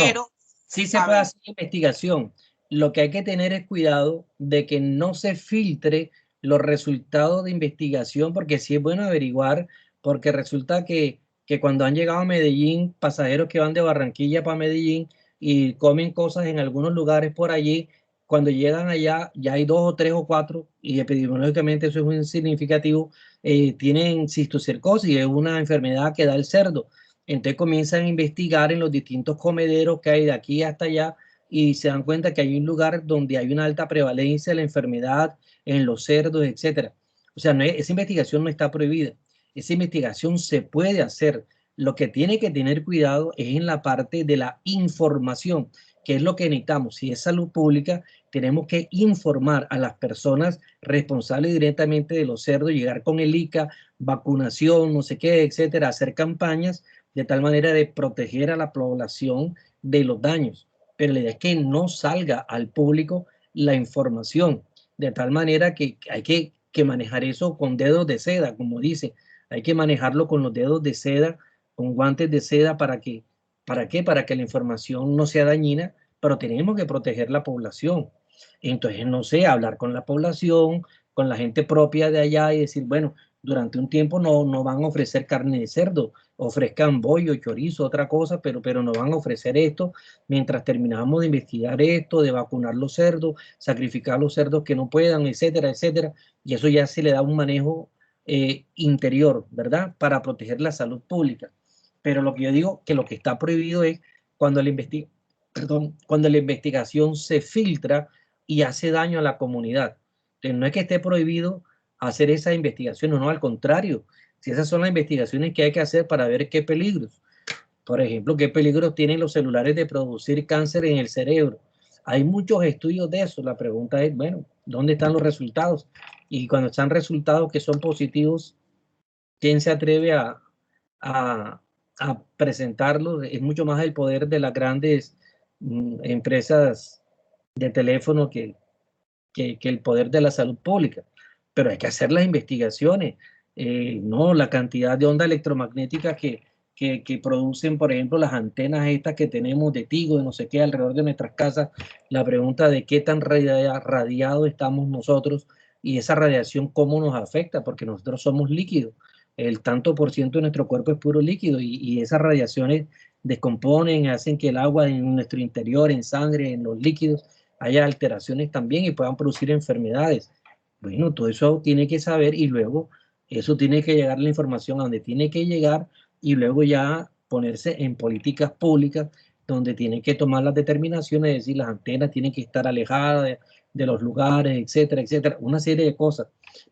Sí se puede hacer investigación. Lo que hay que tener es cuidado de que no se filtre los resultados de investigación, porque sí es bueno averiguar, porque resulta que cuando han llegado a Medellín, pasajeros que van de Barranquilla para Medellín y comen cosas en algunos lugares por allí, cuando llegan allá ya hay 2 o 3 o 4, y epidemiológicamente eso es muy significativo, tienen cistocercosis, es una enfermedad que da el cerdo. Entonces comienzan a investigar en los distintos comederos que hay de aquí hasta allá y se dan cuenta que hay un lugar donde hay una alta prevalencia de la enfermedad en los cerdos, etcétera. O sea, esa investigación no está prohibida. Esa investigación se puede hacer. Lo que tiene que tener cuidado es en la parte de la información, que es lo que necesitamos. Si es salud pública, tenemos que informar a las personas responsables directamente de los cerdos, llegar con el ICA, vacunación, no sé qué, etcétera, hacer campañas de tal manera de proteger a la población de los daños. Pero la idea es que no salga al público la información, de tal manera que hay que manejar eso con dedos de seda, como dice. Hay que manejarlo con los dedos de seda, con guantes de seda, ¿para qué? Para que la información no sea dañina, pero tenemos que proteger la población. Entonces, no sé, hablar con la población, con la gente propia de allá y decir, bueno, durante un tiempo no van a ofrecer carne de cerdo, ofrezcan bollo, chorizo, otra cosa, pero no van a ofrecer esto mientras terminamos de investigar esto, de vacunar los cerdos, sacrificar los cerdos que no puedan, etcétera, etcétera. Y eso ya se le da un manejo interior, ¿verdad? Para proteger la salud pública. Pero lo que yo digo que lo que está prohibido es cuando cuando la investigación se filtra y hace daño a la comunidad. Entonces, no es que esté prohibido hacer esas investigaciones, no, al contrario. Si esas son las investigaciones que hay que hacer para ver qué peligros. Por ejemplo, qué peligros tienen los celulares de producir cáncer en el cerebro. Hay muchos estudios de eso. La pregunta es, bueno, ¿dónde están los resultados? Y cuando están resultados que son positivos, ¿quién se atreve a presentarlos? Es mucho más el poder de las grandes empresas de teléfono que el poder de la salud pública. Pero hay que hacer las investigaciones. No, la cantidad de onda electromagnética que producen, por ejemplo, las antenas estas que tenemos de Tigo, de no sé qué, alrededor de nuestras casas. La pregunta de qué tan radiado estamos nosotros y esa radiación cómo nos afecta, porque nosotros somos líquidos. El tanto por ciento de nuestro cuerpo es puro líquido y esas radiaciones descomponen, hacen que el agua en nuestro interior, en sangre, en los líquidos, haya alteraciones también y puedan producir enfermedades. Bueno, todo eso tiene que saber y luego eso tiene que llegar la información a donde tiene que llegar y luego ya ponerse en políticas públicas donde tienen que tomar las determinaciones, es decir, las antenas tienen que estar alejadas de los lugares, etcétera, etcétera, una serie de cosas,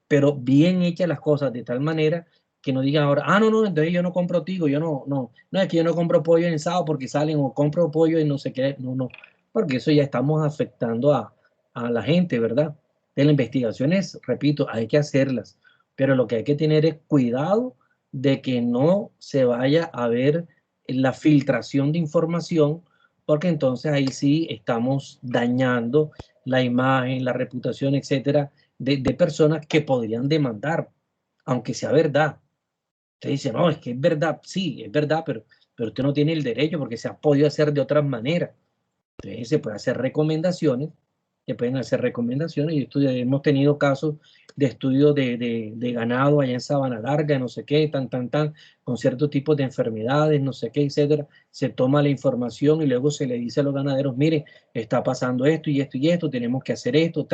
pero bien hechas las cosas de tal manera que no digan ahora, no, entonces yo no compro Tigo, yo no, es que yo no compro pollo en sábado porque salen o compro pollo y no sé qué, no, porque eso ya estamos afectando a la gente, ¿verdad? De las investigaciones, repito, hay que hacerlas, pero lo que hay que tener es cuidado de que no se vaya a ver la filtración de información, porque entonces ahí sí estamos dañando la imagen, la reputación, etcétera, de personas que podrían demandar, aunque sea verdad. Usted dice, no, es que es verdad, sí, es verdad, pero usted no tiene el derecho porque se ha podido hacer de otras maneras. Entonces se pueden hacer recomendaciones, y hemos tenido casos de estudios de ganado allá en Sabana Larga, no sé qué, con ciertos tipos de enfermedades, no sé qué, etcétera. Se toma la información y luego se le dice a los ganaderos, mire, está pasando esto y esto y esto, tenemos que hacer esto,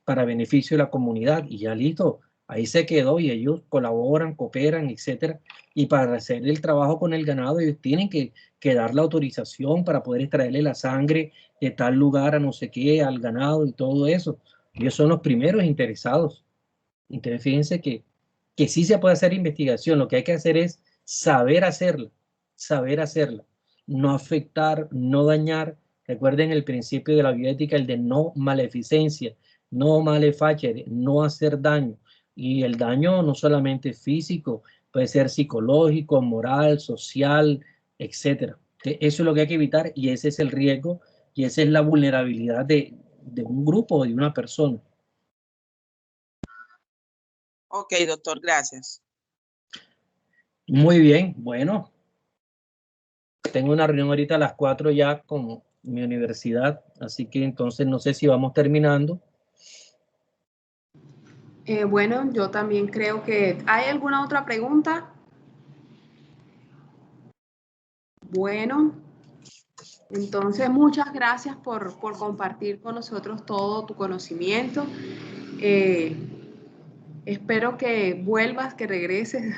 para beneficio de la comunidad, y ya listo. Ahí se quedó y ellos colaboran, cooperan, etcétera. Y para hacer el trabajo con el ganado, ellos tienen que dar la autorización para poder extraerle la sangre de tal lugar a no sé qué, al ganado y todo eso. Ellos son los primeros interesados. Entonces, fíjense que sí se puede hacer investigación. Lo que hay que hacer es saber hacerla, no afectar, no dañar. Recuerden el principio de la bioética, el de no maleficencia, no malefacere, no hacer daño. Y el daño no solamente físico, puede ser psicológico, moral, social, etcétera. Eso es lo que hay que evitar y ese es el riesgo y esa es la vulnerabilidad de un grupo o de una persona. Ok, doctor, gracias. Muy bien, bueno. Tengo una reunión ahorita a las 4 ya con mi universidad, así que entonces no sé si vamos terminando. Bueno, yo también creo que... ¿Hay alguna otra pregunta? Bueno, entonces muchas gracias por compartir con nosotros todo tu conocimiento. Espero que vuelvas, que regreses.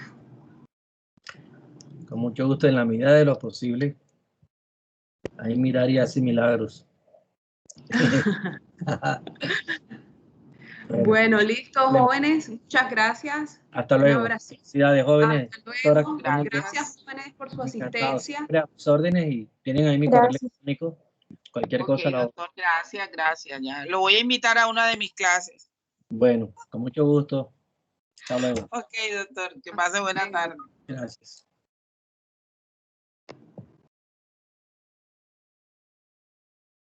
Con mucho gusto, en la medida de lo posible. Ahí mirar y hace milagros. Bueno, listo, jóvenes. Muchas gracias. Hasta luego. Felicidades, jóvenes. Hasta luego. Gracias, jóvenes, por su asistencia. Sus órdenes y tienen ahí mi correo electrónico. Cualquier cosa. Doctor, gracias. Ya. Lo voy a invitar a una de mis clases. Bueno, con mucho gusto. Hasta luego. Ok, doctor. Que pase buena tarde. Gracias.